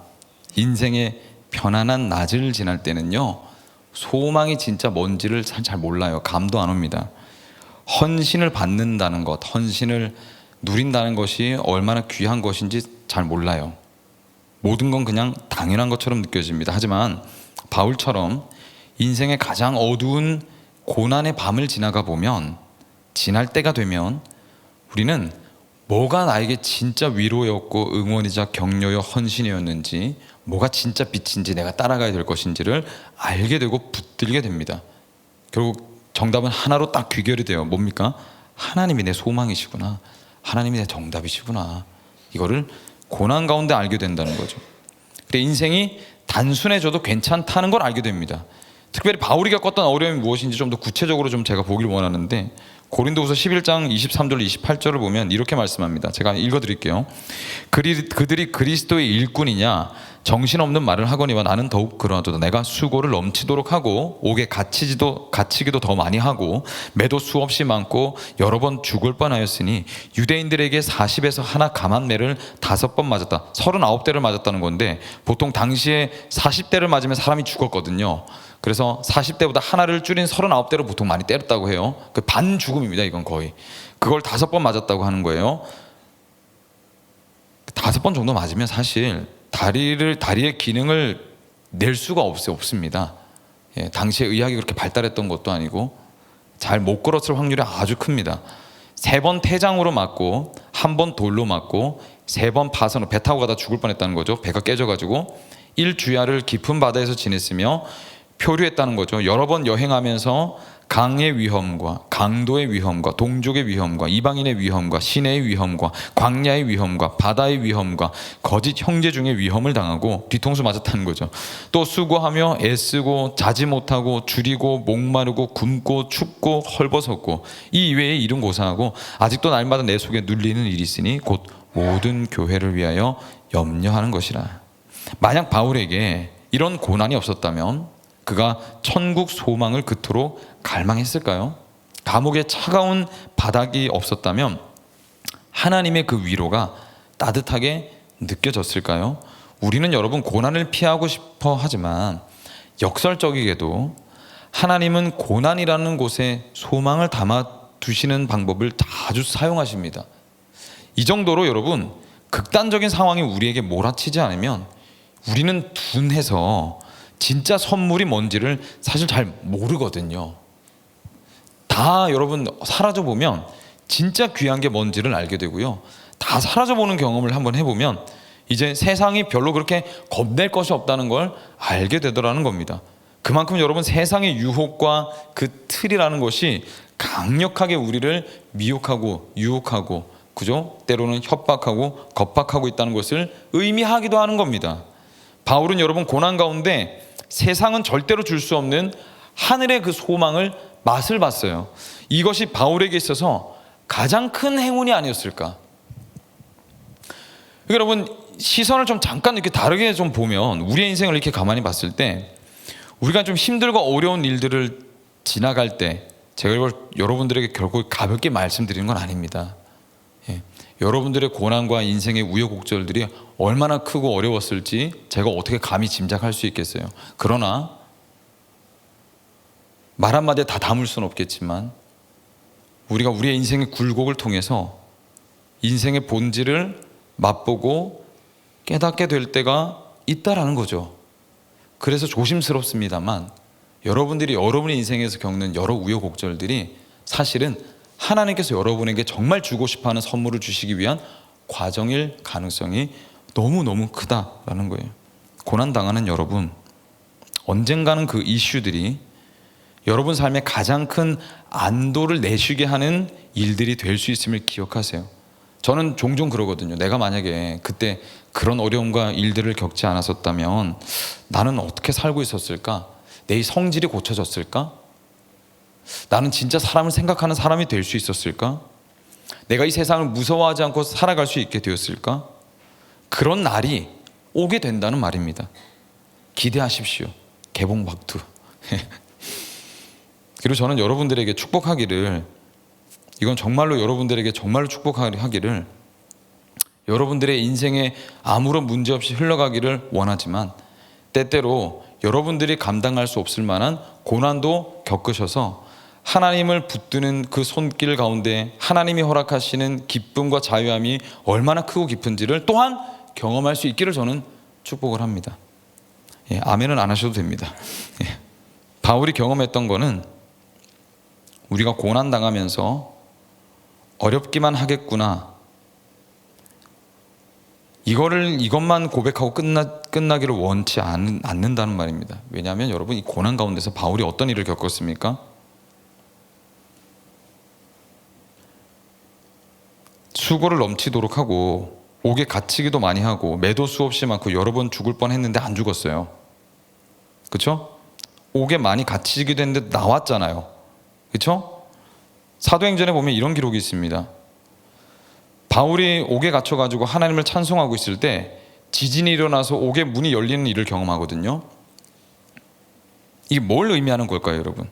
인생의 편안한 낮을 지날 때는요, 소망이 진짜 뭔지를 잘 몰라요. 감도 안 옵니다. 헌신을 받는다는 것, 헌신을 누린다는 것이 얼마나 귀한 것인지 잘 몰라요. 모든 건 그냥 당연한 것처럼 느껴집니다. 하지만 바울처럼 인생의 가장 어두운 고난의 밤을 지나가 보면, 지날 때가 되면 우리는 뭐가 나에게 진짜 위로였고 응원이자 격려여 헌신이었는지, 뭐가 진짜 빛인지 내가 따라가야 될 것인지를 알게 되고 붙들게 됩니다. 결국 정답은 하나로 딱 귀결이 돼요. 뭡니까? 하나님이 내 소망이시구나. 하나님이 내 정답이시구나. 이거를 고난 가운데 알게 된다는 거죠. 그래, 인생이 단순해져도 괜찮다는 걸 알게 됩니다. 특별히 바울이 겪었던 어려움이 무엇인지 좀 더 구체적으로 좀 제가 보길 원하는데, 고린도후서 11장 23절 28절을 보면 이렇게 말씀합니다. 제가 읽어드릴게요. 그들이 그리스도의 일꾼이냐 정신없는 말을 하거니와 나는 더욱 그러하도다. 내가 수고를 넘치도록 하고 옥에 갇히기도 더 많이 하고 매도 수없이 많고 여러 번 죽을 뻔하였으니 유대인들에게 40에서 하나 감한 매를 5번 맞았다. 39대를 맞았다는 건데, 보통 당시에 40대를 맞으면 사람이 죽었거든요. 그래서 40대보다 하나를 줄인 39대로 보통 많이 때렸다고 해요. 그 반 죽음입니다. 이건 거의. 그걸 5번 맞았다고 하는 거예요. 5번 정도 맞으면 사실 다리의 기능을 낼 수가 없습니다. 예, 당시에 의학이 그렇게 발달했던 것도 아니고 잘 못 걸었을 확률이 아주 큽니다. 3번 태장으로 맞고 1번 돌로 맞고 3번 파선으로, 배 타고 가다 죽을 뻔했다는 거죠. 배가 깨져가지고 1주야를 깊은 바다에서 지냈으며 표류했다는 거죠. 여러 번 여행하면서 강의 위험과 강도의 위험과 동족의 위험과 이방인의 위험과 시내의 위험과 광야의 위험과 바다의 위험과 거짓 형제 중의 위험을 당하고 뒤통수 맞았다는 거죠. 또 수고하며 애쓰고 자지 못하고 줄이고 목마르고 굶고 춥고 헐벗었고 이 이외의 일은 고사하고 아직도 날마다 내 속에 눌리는 일이 있으니 곧 모든 교회를 위하여 염려하는 것이라. 만약 바울에게 이런 고난이 없었다면 그가 천국 소망을 그토록 갈망했을까요? 감옥에 차가운 바닥이 없었다면 하나님의 그 위로가 따뜻하게 느껴졌을까요? 우리는 여러분 고난을 피하고 싶어 하지만 역설적이게도 하나님은 고난이라는 곳에 소망을 담아 두시는 방법을 자주 사용하십니다. 이 정도로 여러분 극단적인 상황이 우리에게 몰아치지 않으면 우리는 둔해서 진짜 선물이 뭔지를 사실 잘 모르거든요. 다 여러분 사라져 보면 진짜 귀한 게 뭔지를 알게 되고요. 다 사라져 보는 경험을 한번 해보면 이제 세상이 별로 그렇게 겁낼 것이 없다는 걸 알게 되더라는 겁니다. 그만큼 여러분 세상의 유혹과 그 틀이라는 것이 강력하게 우리를 미혹하고 유혹하고, 그죠? 때로는 협박하고 겁박하고 있다는 것을 의미하기도 하는 겁니다. 바울은 여러분 고난 가운데 세상은 절대로 줄 수 없는 하늘의 그 소망을 맛을 봤어요. 이것이 바울에게 있어서 가장 큰 행운이 아니었을까? 여러분 시선을 좀 잠깐 이렇게 다르게 좀 보면, 우리의 인생을 이렇게 가만히 봤을 때 우리가 좀 힘들고 어려운 일들을 지나갈 때, 제가 이걸 여러분들에게 결국 가볍게 말씀드리는 건 아닙니다. 예. 여러분들의 고난과 인생의 우여곡절들이 얼마나 크고 어려웠을지 제가 어떻게 감히 짐작할 수 있겠어요. 그러나 말 한마디에 다 담을 수는 없겠지만 우리가 우리의 인생의 굴곡을 통해서 인생의 본질을 맛보고 깨닫게 될 때가 있다라는 거죠. 그래서 조심스럽습니다만 여러분들이 여러분의 인생에서 겪는 여러 우여곡절들이 사실은 하나님께서 여러분에게 정말 주고 싶어하는 선물을 주시기 위한 과정일 가능성이 너무너무 크다라는 거예요. 고난당하는 여러분, 언젠가는 그 이슈들이 여러분 삶에 가장 큰 안도를 내쉬게 하는 일들이 될 수 있음을 기억하세요. 저는 종종 그러거든요. 내가 만약에 그때 그런 어려움과 일들을 겪지 않았었다면 나는 어떻게 살고 있었을까? 내 성질이 고쳐졌을까? 나는 진짜 사람을 생각하는 사람이 될 수 있었을까? 내가 이 세상을 무서워하지 않고 살아갈 수 있게 되었을까? 그런 날이 오게 된다는 말입니다. 기대하십시오. 개봉박두. 그리고 저는 여러분들에게 축복하기를, 이건 정말로 여러분들에게 정말로 축복하기를, 여러분들의 인생에 아무런 문제 없이 흘러가기를 원하지만 때때로 여러분들이 감당할 수 없을 만한 고난도 겪으셔서 하나님을 붙드는 그 손길 가운데 하나님이 허락하시는 기쁨과 자유함이 얼마나 크고 깊은지를 또한 경험할 수 있기를 저는 축복을 합니다. 예, 아멘은 안 하셔도 됩니다. 예, 바울이 경험했던 거는 우리가 고난당하면서 어렵기만 하겠구나, 이것만 고백하고 끝나기를 원치 않는다는 말입니다. 왜냐하면 여러분 이 고난 가운데서 바울이 어떤 일을 겪었습니까? 수고를 넘치도록 하고 옥에 갇히기도 많이 하고 매도 수없이 많고 여러 번 죽을 뻔했는데 안 죽었어요. 그렇죠? 옥에 많이 갇히기도 했는데 나왔잖아요. 그렇죠? 사도행전에 보면 이런 기록이 있습니다. 바울이 옥에 갇혀가지고 하나님을 찬송하고 있을 때 지진이 일어나서 옥의 문이 열리는 일을 경험하거든요. 이게 뭘 의미하는 걸까요, 여러분?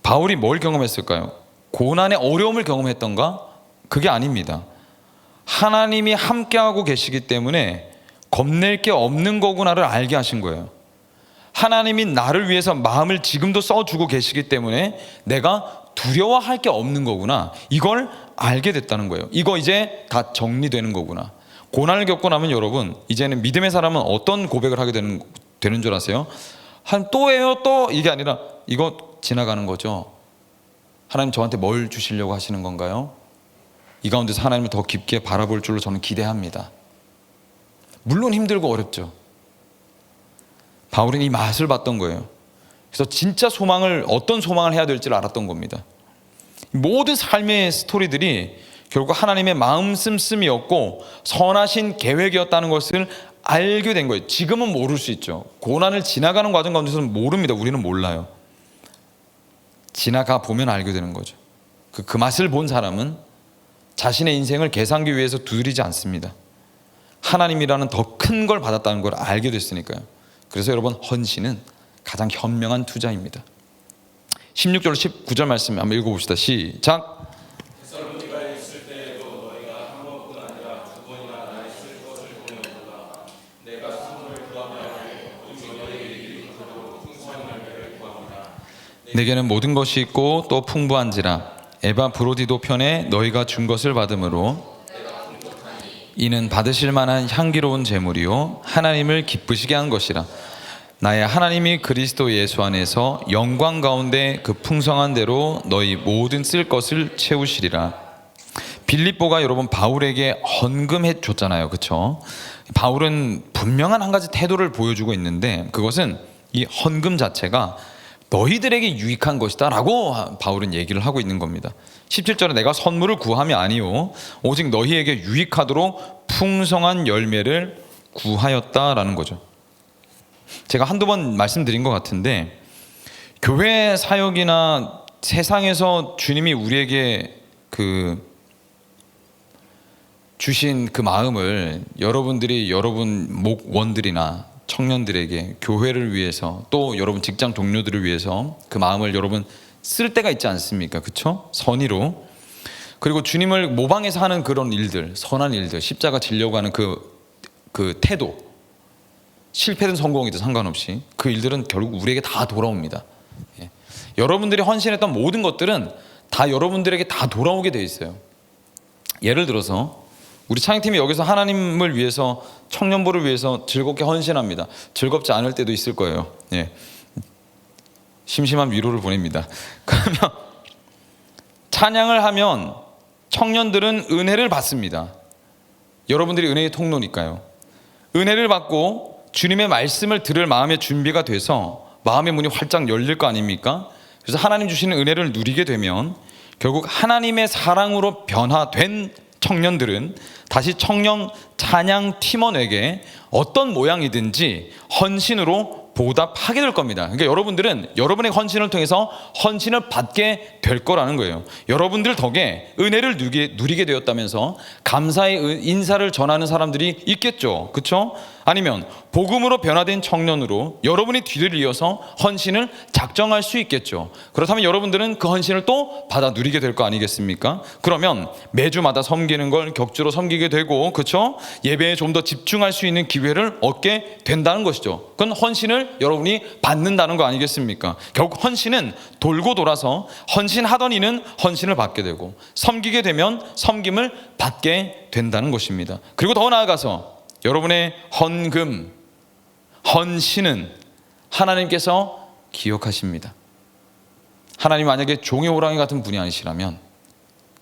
바울이 뭘 경험했을까요? 고난의 어려움을 경험했던가? 그게 아닙니다. 하나님이 함께하고 계시기 때문에 겁낼 게 없는 거구나를 알게 하신 거예요. 하나님이 나를 위해서 마음을 지금도 써주고 계시기 때문에 내가 두려워할 게 없는 거구나, 이걸 알게 됐다는 거예요. 이거 이제 다 정리되는 거구나. 고난을 겪고 나면 여러분, 이제는 믿음의 사람은 어떤 고백을 하게 되는 줄 아세요? 또예요, 또, 이게 아니라 이거 지나가는 거죠. 하나님 저한테 뭘 주시려고 하시는 건가요? 이 가운데서 하나님을 더 깊게 바라볼 줄로 저는 기대합니다. 물론 힘들고 어렵죠. 바울은 이 맛을 봤던 거예요. 그래서 진짜 어떤 소망을 해야 될지를 알았던 겁니다. 모든 삶의 스토리들이 결국 하나님의 마음 씀씀이었고 선하신 계획이었다는 것을 알게 된 거예요. 지금은 모를 수 있죠. 고난을 지나가는 과정 가운데서는 모릅니다. 우리는 몰라요. 지나가 보면 알게 되는 거죠. 그 맛을 본 사람은 자신의 인생을 계산기 위해서 두드리지 않습니다. 하나님이라는 더 큰 걸 받았다는 걸 알게 됐으니까요. 그래서 여러분, 헌신은 가장 현명한 투자입니다. 16절 19절 말씀 한번 읽어봅시다. 시작. 내게는 모든 것이 있고 또 풍부한지라 에바브로디도 편에 너희가 준 것을 받음으로 이는 받으실 만한 향기로운 제물이요 하나님을 기쁘시게 한 것이라. 나의 하나님이 그리스도 예수 안에서 영광 가운데 그 풍성한 대로 너희 모든 쓸 것을 채우시리라. 빌립보가 여러분 바울에게 헌금해 줬잖아요. 그렇죠? 바울은 분명한 한 가지 태도를 보여주고 있는데, 그것은 이 헌금 자체가 너희들에게 유익한 것이다 라고 바울은 얘기를 하고 있는 겁니다. 17절에 내가 선물을 구함이 아니요 오직 너희에게 유익하도록 풍성한 열매를 구하였다라는 거죠. 제가 한두 번 말씀드린 것 같은데, 교회 사역이나 세상에서 주님이 우리에게 주신 그 마음을 여러분들이 여러분 목원들이나 청년들에게, 교회를 위해서, 또 여러분 직장 동료들을 위해서 그 마음을 여러분 쓸 때가 있지 않습니까? 그렇죠? 선의로. 그리고 주님을 모방해서 하는 그런 일들, 선한 일들, 십자가 지려고 하는 그 태도, 실패든 성공이든 상관없이 그 일들은 결국 우리에게 다 돌아옵니다. 예. 여러분들이 헌신했던 모든 것들은 다 여러분들에게 다 돌아오게 돼 있어요. 예를 들어서 우리 찬양팀이 여기서 하나님을 위해서, 청년부를 위해서 즐겁게 헌신합니다. 즐겁지 않을 때도 있을 거예요. 예. 심심한 위로를 보냅니다. 그러면 찬양을 하면 청년들은 은혜를 받습니다. 여러분들이 은혜의 통로니까요. 은혜를 받고 주님의 말씀을 들을 마음의 준비가 돼서 마음의 문이 활짝 열릴 거 아닙니까? 그래서 하나님 주시는 은혜를 누리게 되면 결국 하나님의 사랑으로 변화된 청년들은 다시 청년 찬양 팀원에게 어떤 모양이든지 헌신으로 보답하게 될 겁니다. 그러니까 여러분들은 여러분의 헌신을 통해서 헌신을 받게 될 거라는 거예요. 여러분들 덕에 은혜를 누리게 되었다면서 감사의 인사를 전하는 사람들이 있겠죠. 그렇죠? 아니면 복음으로 변화된 청년으로 여러분이 뒤를 이어서 헌신을 작정할 수 있겠죠. 그렇다면 여러분들은 그 헌신을 또 받아 누리게 될 거 아니겠습니까? 그러면 매주마다 섬기는 걸 격주로 섬기게 되고, 그렇죠? 예배에 좀 더 집중할 수 있는 기회를 얻게 된다는 것이죠. 그건 헌신을 여러분이 받는다는 거 아니겠습니까? 결국 헌신은 돌고 돌아서 헌신하던 이는 헌신을 받게 되고, 섬기게 되면 섬김을 받게 된다는 것입니다. 그리고 더 나아가서 여러분의 헌금, 헌신은 하나님께서 기억하십니다. 하나님 만약에 종의 호랑이 같은 분이 아니시라면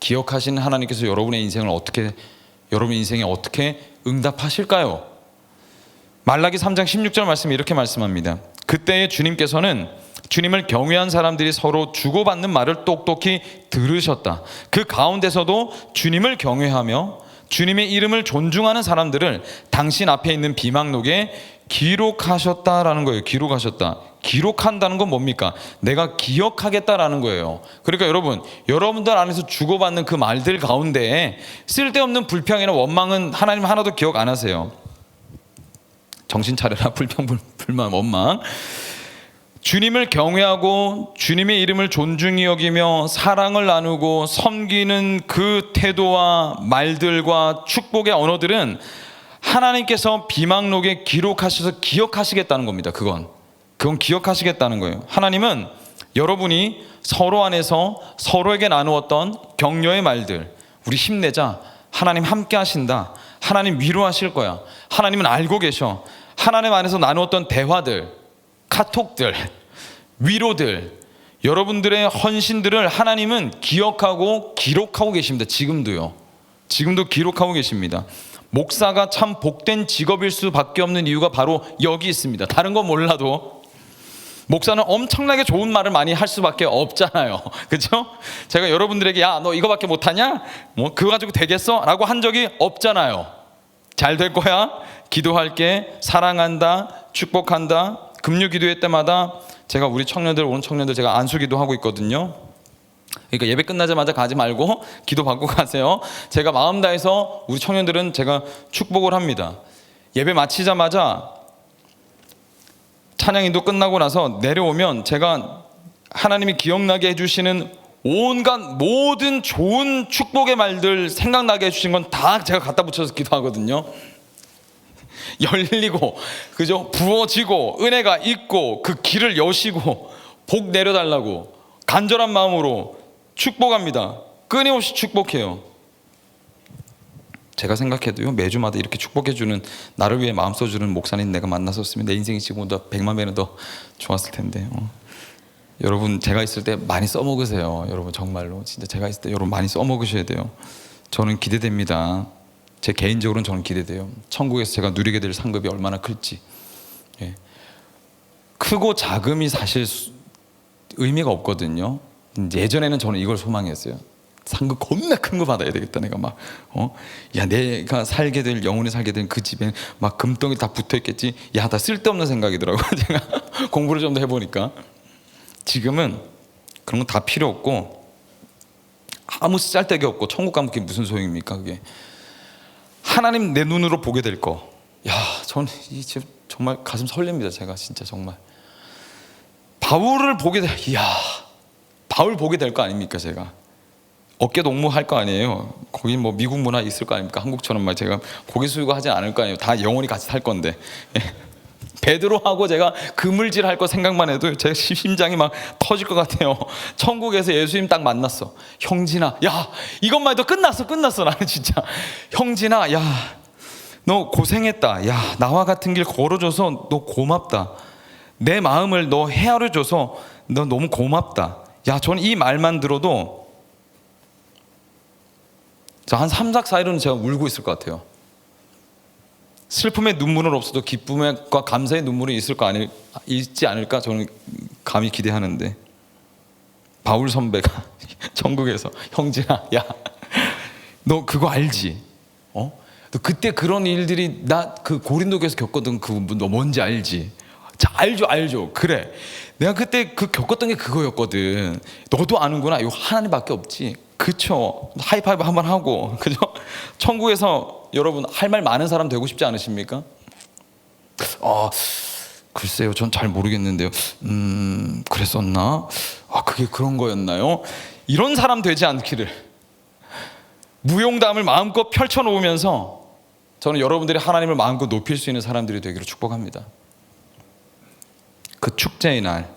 기억하시는 하나님께서 여러분의 인생을 여러분 인생에 어떻게 응답하실까요? 말라기 3장 16절 말씀이 이렇게 말씀합니다. 그때에 주님께서는 주님을 경외한 사람들이 서로 주고받는 말을 똑똑히 들으셨다. 그 가운데서도 주님을 경외하며 주님의 이름을 존중하는 사람들을 당신 앞에 있는 비망록에 기록하셨다라는 거예요. 기록하셨다. 기록한다는 건 뭡니까? 내가 기억하겠다라는 거예요. 그러니까 여러분들 안에서 주고받는 그 말들 가운데 쓸데없는 불평이나 원망은 하나님 하나도 기억 안 하세요. 정신 차려라. 불평, 불만, 원망. 주님을 경외하고 주님의 이름을 존중히 여기며 사랑을 나누고 섬기는 그 태도와 말들과 축복의 언어들은 하나님께서 비망록에 기록하셔서 기억하시겠다는 겁니다. 그건 기억하시겠다는 거예요. 하나님은 여러분이 서로 안에서 서로에게 나누었던 격려의 말들, 우리 힘내자, 하나님 함께 하신다, 하나님 위로하실 거야, 하나님은 알고 계셔, 하나님 안에서 나누었던 대화들, 카톡들, 위로들, 여러분들의 헌신들을 하나님은 기억하고 기록하고 계십니다. 지금도 기록하고 계십니다. 목사가 참 복된 직업일 수밖에 없는 이유가 바로 여기 있습니다. 다른 건 몰라도 목사는 엄청나게 좋은 말을 많이 할 수밖에 없잖아요. 그렇죠? 제가 여러분들에게 야, 너 이거밖에 못하냐? 뭐 그거 가지고 되겠어? 라고 한 적이 없잖아요. 잘 될 거야. 기도할게. 사랑한다. 축복한다. 금요 기도회 때마다 제가 우리 청년들, 오는 청년들 제가 안수기도 하고 있거든요. 그러니까 예배 끝나자마자 가지 말고 기도 받고 가세요. 제가 마음 다해서 우리 청년들은 제가 축복을 합니다. 예배 마치자마자 찬양인도 끝나고 나서 내려오면 제가 하나님이 기억나게 해주시는 온갖 모든 좋은 축복의 말들 생각나게 해주신 건 다 제가 갖다 붙여서 기도하거든요. 열리고, 그죠? 부어지고, 은혜가 있고, 그 길을 여시고, 복 내려달라고 간절한 마음으로 축복합니다. 끊임없이 축복해요. 제가 생각해도요, 매주마다 이렇게 축복해주는, 나를 위해 마음 써주는 목사님 내가 만났었으면 내 인생이 지금보다 100만 배는 더 좋았을 텐데. 여러분, 제가 있을 때 많이 써먹으세요. 여러분, 정말로 진짜 제가 있을 때 여러분 많이 써먹으셔야 돼요. 저는 기대됩니다. 제 개인적으로는 저는 기대돼요. 천국에서 제가 누리게 될 상급이 얼마나 클지. 예. 크고 작음이 사실 의미가 없거든요. 예전에는 저는 이걸 소망했어요. 상급 겁나 큰 거 받아야 되겠다. 내가 막 야, 내가 살게 될, 영원히 살게 될 그 집에 막 금덩이 다 붙어 있겠지. 야, 다 쓸데없는 생각이더라고요. 제가 공부를 좀 더 해보니까 지금은 그런 건 다 필요 없고 아무 쓸데기 없고 천국 가면 그게 무슨 소용입니까? 그게 하나님 내 눈으로 보게 될 거. 야, 저는 이제 정말 가슴 설렙니다. 제가 진짜 정말 바울을 보게 될, 이야, 바울 보게 될 거 아닙니까? 제가 어깨 동무할 거 아니에요. 거기 뭐 미국 문화 있을 거 아닙니까? 한국처럼 막 제가 고개 숙이고 하지 않을 거 아니에요. 다 영원히 같이 살 건데. 베드로하고 제가 그물질 할 거 생각만 해도 제 심장이 막 터질 것 같아요. 천국에서 예수님 딱 만났어. 형진아, 야, 이것만 해도 끝났어. 나는 진짜 형진아, 야, 너 고생했다. 야, 나와 같은 길 걸어줘서 너 고맙다. 내 마음을 너 헤아려줘서 너 너무 고맙다. 야, 저는 이 말만 들어도 한 3, 4일은 제가 울고 있을 것 같아요. 슬픔의 눈물은 없어도 기쁨과 감사의 눈물이 있지 않을까 저는 감히 기대하는데, 바울 선배가 천국에서 형진아, 야, 너 그거 알지? 너 그때 그런 일들이 나 그 고린도교에서 겪었던 너 뭔지 알지? 자, 알죠. 그래, 내가 그때 겪었던 게 그거였거든. 너도 아는구나. 이거 하나님밖에 없지. 그쵸? 하이파이브 한번 하고, 그죠? 천국에서 여러분 할 말 많은 사람 되고 싶지 않으십니까? 글쎄요, 전 잘 모르겠는데요. 그랬었나? 그게 그런 거였나요? 이런 사람 되지 않기를, 무용담을 마음껏 펼쳐놓으면서 저는 여러분들이 하나님을 마음껏 높일 수 있는 사람들이 되기를 축복합니다. 그 축제의 날,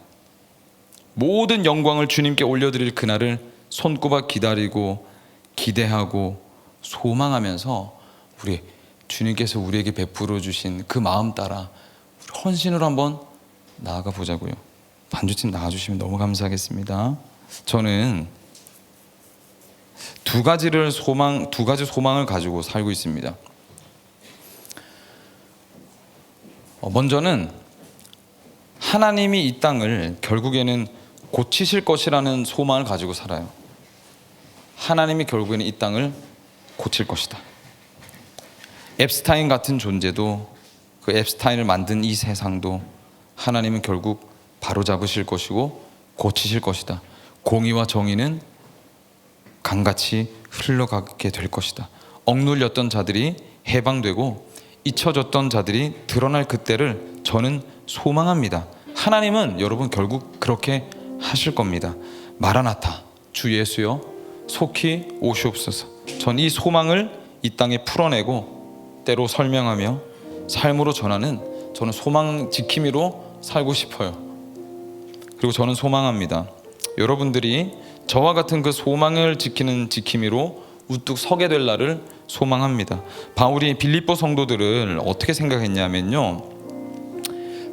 모든 영광을 주님께 올려드릴 그날을 손꼽아 기다리고 기대하고 소망하면서 우리 주님께서 우리에게 베풀어 주신 그 마음 따라 우리 헌신으로 한번 나아가 보자고요. 반주팀 나와주시면 너무 감사하겠습니다. 저는 두 가지 소망을 가지고 살고 있습니다. 하나님이 이 땅을 결국에는 고치실 것이라는 소망을 가지고 살아요. 하나님이 결국에는 이 땅을 고칠 것이다. 앱스타인 같은 존재도, 그 앱스타인을 만든 이 세상도 하나님은 결국 바로잡으실 것이고 고치실 것이다. 공의와 정의는 강같이 흘러가게 될 것이다. 억눌렸던 자들이 해방되고 잊혀졌던 자들이 드러날 그때를 저는 소망합니다. 하나님은 여러분 결국 그렇게 하실 겁니다. 마라나타, 주 예수여 속히 오시옵소서. 전 이 소망을 이 땅에 풀어내고 때로 설명하며 삶으로 전하는, 저는 소망 지킴이로 살고 싶어요. 그리고 저는 소망합니다. 여러분들이 저와 같은 그 소망을 지키는 지킴이로 우뚝 서게 될 날을 소망합니다. 바울이 빌립보 성도들을 어떻게 생각했냐면요,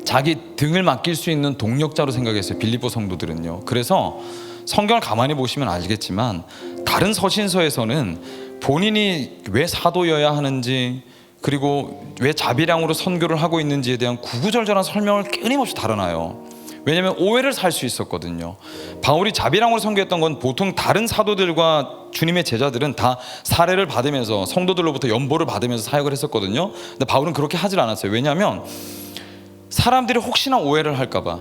자기 등을 맡길 수 있는 동력자로 생각했어요. 빌립보 성도들은요. 그래서 성경을 가만히 보시면 알겠지만 다른 서신서에서는 본인이 왜 사도여야 하는지, 그리고 왜 자비량으로 선교를 하고 있는지에 대한 구구절절한 설명을 끊임없이 달아놔요. 왜냐하면 오해를 살 수 있었거든요. 바울이 자비량으로 선교했던 건 보통 다른 사도들과 주님의 제자들은 다 사례를 받으면서 성도들로부터 연보를 받으면서 사역을 했었거든요. 근데 바울은 그렇게 하질 않았어요. 왜냐하면 사람들이 혹시나 오해를 할까봐,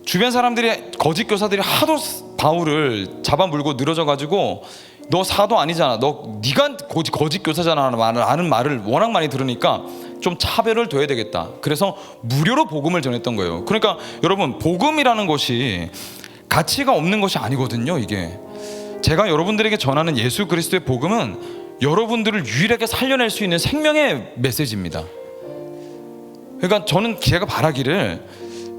주변 사람들이, 거짓 교사들이 하도 바울을 잡아물고 늘어져가지고 너 사도 아니잖아, 네가 거짓 교사잖아 라는 말을 워낙 많이 들으니까 좀 차별을 둬야 되겠다. 그래서 무료로 복음을 전했던 거예요. 그러니까 여러분, 복음이라는 것이 가치가 없는 것이 아니거든요. 이게 제가 여러분들에게 전하는 예수 그리스도의 복음은 여러분들을 유일하게 살려낼 수 있는 생명의 메시지입니다. 그러니까 저는 제가 바라기를,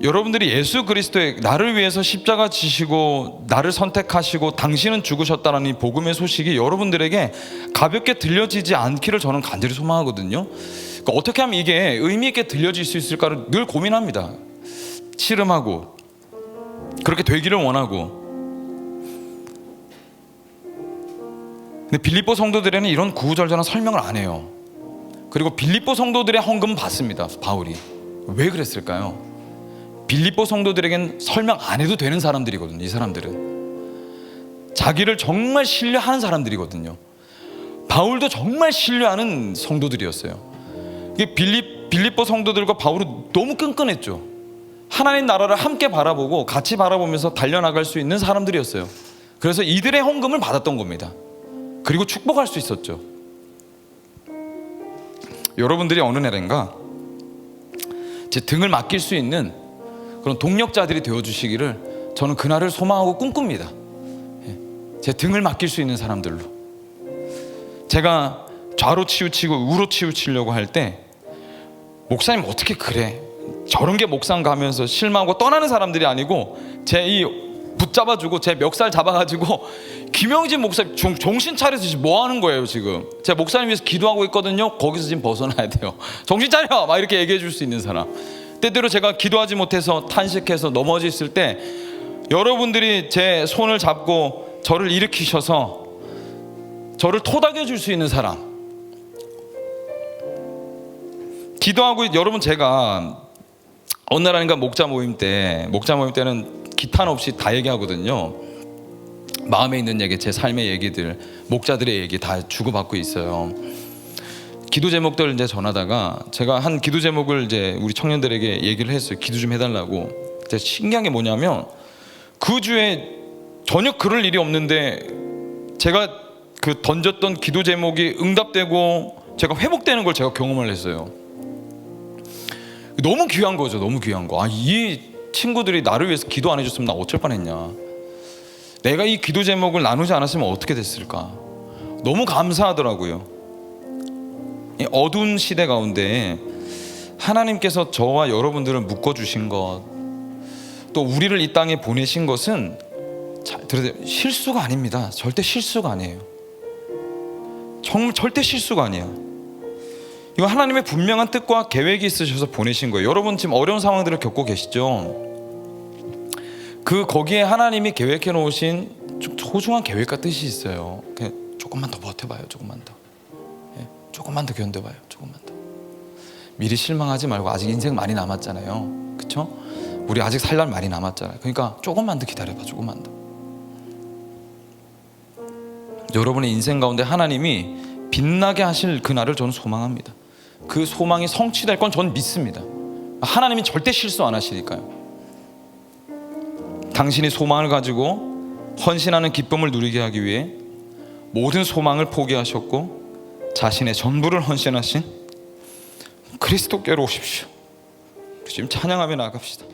여러분들이 예수 그리스도의 나를 위해서 십자가 지시고 나를 선택하시고 당신은 죽으셨다는 이 복음의 소식이 여러분들에게 가볍게 들려지지 않기를 저는 간절히 소망하거든요. 그러니까 어떻게 하면 이게 의미 있게 들려질 수 있을까를 늘 고민합니다. 씨름하고 그렇게 되기를 원하고. 근데 빌립보 성도들에는 이런 구구절절한 설명을 안 해요. 그리고 빌립보 성도들의 헌금은 받습니다. 바울이 왜 그랬을까요? 빌립보 성도들에겐 설명 안 해도 되는 사람들이거든요. 이 사람들은 자기를 정말 신뢰하는 사람들이거든요. 바울도 정말 신뢰하는 성도들이었어요. 빌립보 성도들과 바울은 너무 끈끈했죠. 하나님 나라를 함께 바라보고 같이 바라보면서 달려나갈 수 있는 사람들이었어요. 그래서 이들의 헌금을 받았던 겁니다. 그리고 축복할 수 있었죠. 여러분들이 어느 날인가 제 등을 맡길 수 있는 그런 동력자들이 되어주시기를 저는 그날을 소망하고 꿈꿉니다. 제 등을 맡길 수 있는 사람들로. 제가 좌로 치우치고 우로 치우치려고 할 때 목사님 어떻게 그래, 저런 게 목사인가 하면서 실망하고 떠나는 사람들이 아니고, 제 이 붙잡아주고 제 멱살 잡아가지고 김영진 목사님 정신 차려서 지금 뭐 하는 거예요 지금, 제가 목사님 위해서 기도하고 있거든요, 거기서 지금 벗어나야 돼요, 정신 차려, 막 이렇게 얘기해 줄 수 있는 사람. 때때로 제가 기도하지 못해서 탄식해서 넘어져 있을 때 여러분들이 제 손을 잡고 저를 일으키셔서 저를 토닥여 줄 수 있는 사람. 기도하고, 여러분 제가 어느 날 아닌가 목자 모임 때는 기탄 없이 다 얘기하거든요. 마음에 있는 얘기, 제 삶의 얘기들, 목자들의 얘기 다 주고받고 있어요. 기도 제목들 이제 전하다가 제가 한 기도 제목을 이제 우리 청년들에게 얘기를 했어요. 기도 좀 해달라고. 제가 신기한 게 뭐냐면 그 주에 전혀 그럴 일이 없는데 제가 그 던졌던 기도 제목이 응답되고 제가 회복되는 걸 제가 경험을 했어요. 너무 귀한 거죠. 너무 귀한 거. 이 친구들이 나를 위해서 기도 안 해줬으면 나 어쩔 뻔했냐. 내가 이 기도 제목을 나누지 않았으면 어떻게 됐을까. 너무 감사하더라고요. 이 어두운 시대 가운데 하나님께서 저와 여러분들을 묶어주신 것, 또 우리를 이 땅에 보내신 것은 잘 들으세요, 실수가 아닙니다. 절대 실수가 아니에요. 정말 절대 실수가 아니에요. 이거 하나님의 분명한 뜻과 계획이 있으셔서 보내신 거예요. 여러분 지금 어려운 상황들을 겪고 계시죠? 거기에 하나님이 계획해 놓으신 소중한 계획과 뜻이 있어요. 그냥 조금만 더 버텨봐요. 조금만 더. 조금만 더 견뎌봐요. 조금만 더. 미리 실망하지 말고, 아직 인생 많이 남았잖아요. 그렇죠? 우리 아직 살 날 많이 남았잖아요. 그러니까 조금만 더 기다려봐. 조금만 더. 여러분의 인생 가운데 하나님이 빛나게 하실 그날을 저는 소망합니다. 그 소망이 성취될 건 저는 믿습니다. 하나님이 절대 실수 안 하시니까요. 당신이 소망을 가지고 헌신하는 기쁨을 누리게 하기 위해 모든 소망을 포기하셨고 자신의 전부를 헌신하신 그리스도께로 오십시오. 지금 찬양하며 나갑시다.